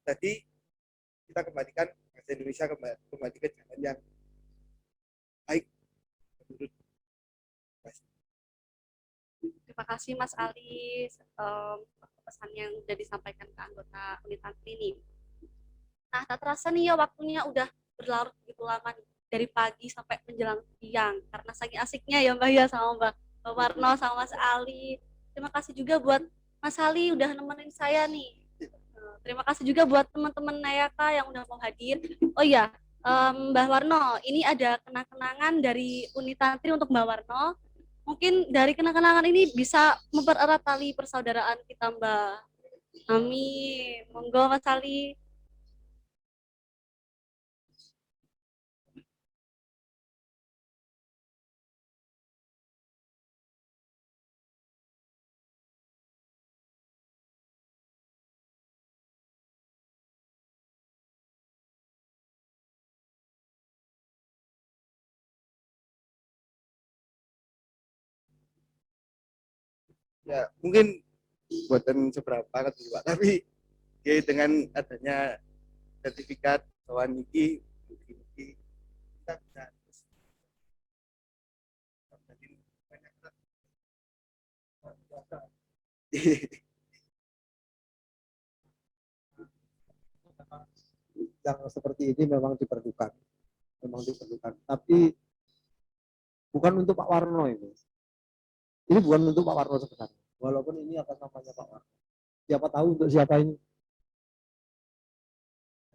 tadi kita kembalikan bahasa Indonesia kembali ke jalan yang baik menurut Mas. Terima kasih Mas Ali pesan yang sudah disampaikan ke anggota unit Tantri ini. Nah, tak terasa nih ya waktunya udah berlarut begitu lama nih, dari pagi sampai menjelang siang, karena saking asiknya ya Mbak ya sama Mbak Warno sama Mas Ali. Terima kasih juga buat Mas Ali udah nemenin saya nih. Terima kasih juga buat teman-teman Nayaka yang udah mau hadir. Oh iya, Mbak Warno, ini ada kenang-kenangan dari unit Tantri untuk Mbak Warno. Mungkin dari kenang-kenangan ini bisa mempererat tali persaudaraan kita, Mbak. Amin. Monggo Mas Ali. Ya mungkin buatan seberapa kan Pak, tapi ya, dengan adanya sertifikat bahwa niki kita bisa jadi banyak yang seperti ini memang diperlukan. Tapi bukan untuk Pak Warno ini. Ini bukan untuk Pak Warno sebenarnya. Walaupun ini atas namanya Pak Warno. Siapa tahu untuk siapa ini?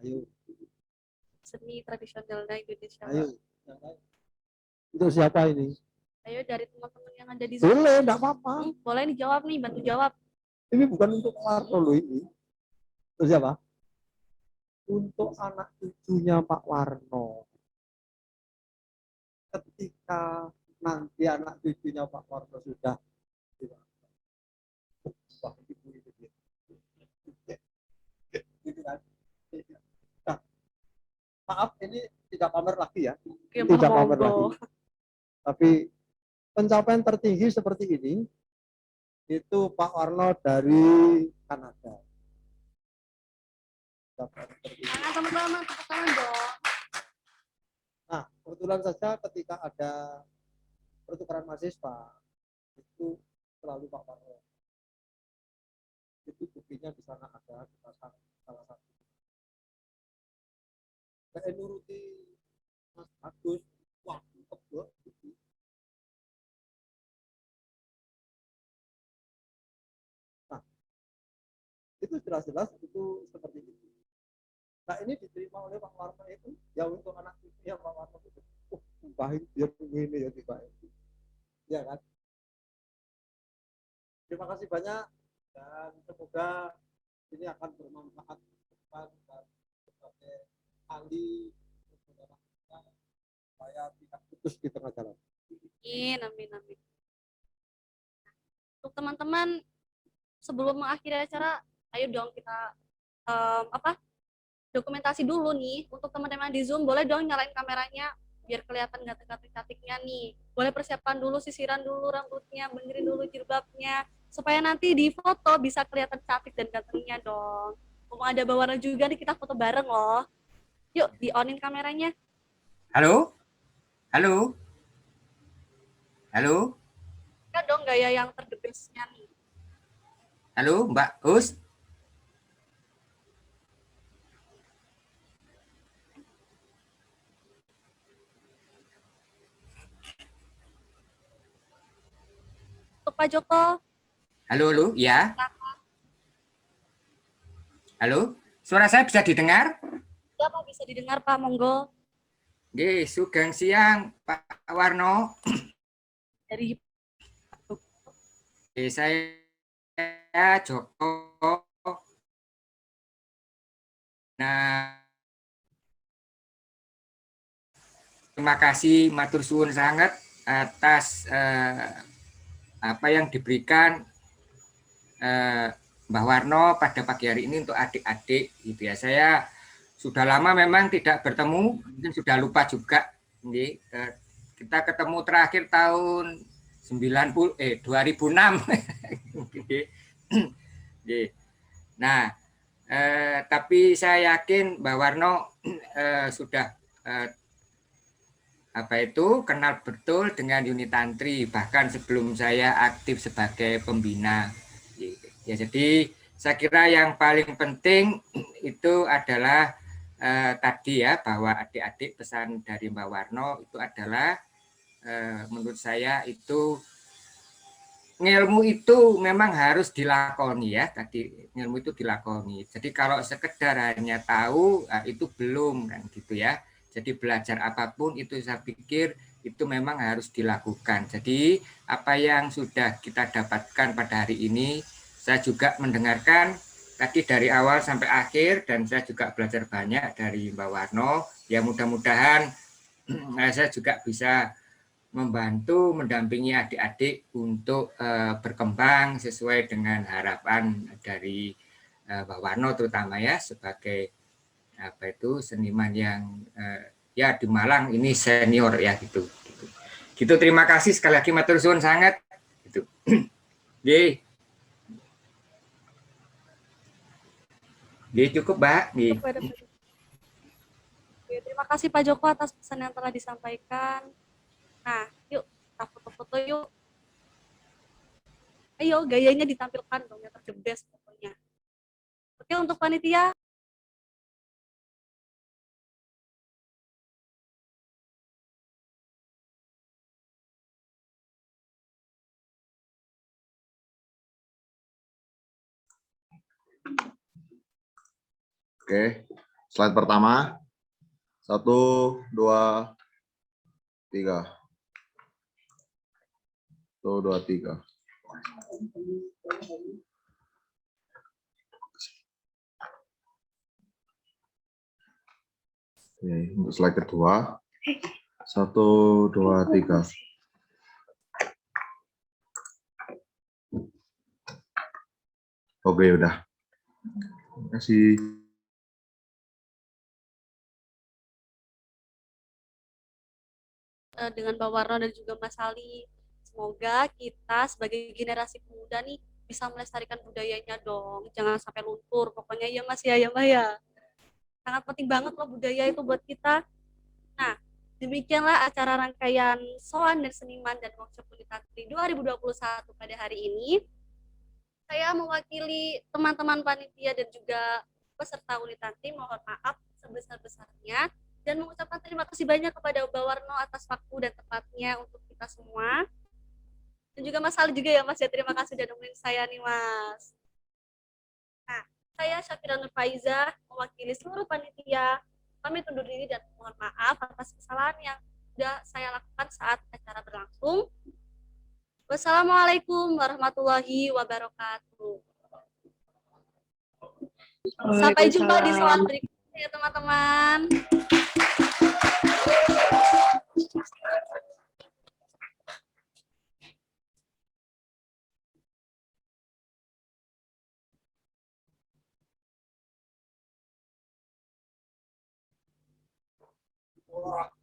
Ayo, Seni tradisionalnya Indonesia. ayo. Untuk siapa ini? Ayo dari teman-teman yang ada di Zoom. Boleh, enggak apa-apa. Boleh dijawab nih, bantu jawab. Ini bukan untuk Pak Warno loh ini. Untuk siapa? Untuk anak cucunya Pak Warno. Ketika nanti anak cucunya Pak Warno sudah wah, ibu itu dia. Gitu kan. Nah, maaf ini tidak pamer lagi ya. Oke, Tidak pamer monggo. lagi. Tapi pencapaian tertinggi seperti ini itu Pak Warno dari Kanada. Tangan teman-teman, tepuk tangan dong. Nah, kebetulan saja ketika ada pertukaran mahasiswa itu selalu Pak Warno. Itu buktinya di sana ada salah satu. Saya nuruti Mas Agus, wah, kebel. Nah, itu jelas-jelas itu seperti itu. Nah, ini diterima oleh Pak Warno itu ya untuk anak cucu yang Pak Warno itu. Baik dia ini ya baik. Ya kan? Terima kasih banyak dan semoga ini akan bermanfaat dan sebagai ahli supaya tidak putus di tengah jalan. Amin, amin, amin. Untuk teman-teman, sebelum mengakhiri acara, ayo dong kita dokumentasi dulu nih. Untuk teman-teman di Zoom, boleh dong nyalain kameranya biar kelihatan ganteng-ganteng cantiknya nih. Boleh persiapan dulu, sisiran dulu rambutnya, benerin dulu jilbabnya, supaya nanti di foto bisa kelihatan cantik dan gantengnya dong. Mau ada bawaran juga nih, kita foto bareng loh. Yuk, di-onin kameranya. Halo? Halo? Halo? Kan dong gaya yang terdebesnya nih. Halo, Mbak Us? Untuk Pak Joko. Halo, halo, ya. Halo, suara saya bisa didengar? Ya, Pak, bisa didengar, Pak, monggo. Oke, sugeng siang, Pak Warno. Dari saya Joko. Nah, terima kasih matur suwun sangat atas apa yang diberikan Mbah Warno pada pagi hari ini untuk adik-adik gitu ya. Saya sudah lama memang tidak bertemu, mungkin sudah lupa juga. Kita ketemu terakhir tahun 2006. Nah, tapi saya yakin Mbah Warno sudah kenal betul dengan unit tantri, bahkan sebelum saya aktif sebagai pembina. Ya, jadi saya kira yang paling penting itu adalah tadi ya, bahwa adik-adik pesan dari Mbak Warno itu adalah menurut saya itu ilmu itu memang harus dilakoni ya, tadi ilmu itu dilakoni. Jadi kalau sekedar hanya tahu itu belum kan gitu ya. Jadi belajar apapun itu saya pikir itu memang harus dilakukan. Jadi apa yang sudah kita dapatkan pada hari ini, saya juga mendengarkan tadi dari awal sampai akhir, dan saya juga belajar banyak dari Mbak Warno. Ya mudah-mudahan saya juga bisa membantu mendampingi adik-adik untuk berkembang sesuai dengan harapan dari Mbak Warno terutama ya, sebagai apa itu seniman yang ya di Malang ini senior ya gitu. Gitu, terima kasih sekali lagi matur suwun sangat gitu. Nggih. Nggih cukup, Mbak. Nggih. Oke, terima kasih Pak Joko atas pesan yang telah disampaikan. Nah, yuk kita foto-foto yuk. Ayo, gayanya ditampilkan dong, yang the best pokoknya. Oke, untuk panitia. Oke, slide pertama. 1, 2, 3. 1, 2, 3. Oke, untuk slide kedua. 1, 2, 3. Oke, udah. Terima kasih. Dengan Mbak Warno dan juga Mas Ali. Semoga kita sebagai generasi pemuda nih bisa melestarikan budayanya dong. Jangan sampai luntur. Pokoknya ya Mas ya Mbak ya. Sangat penting banget loh budaya itu buat kita. Nah, demikianlah acara rangkaian Soan dan Seniman dan Workshop Unitantri 2021 pada hari ini. Saya mewakili teman-teman panitia dan juga peserta Unitantri mohon maaf sebesar-besarnya dan mengucapkan terima kasih banyak kepada Mbak Warno atas waktu dan tempatnya untuk kita semua. Dan juga Mas Ali juga ya Mas ya, terima kasih sudah nemenin saya nih Mas. Nah, saya Syafira Nur Faiza mewakili seluruh panitia pamit undur diri dan mohon maaf atas kesalahan yang sudah saya lakukan saat acara berlangsung. Wassalamualaikum warahmatullahi wabarakatuh. Sampai jumpa di soal berikutnya ya teman-teman. Wah.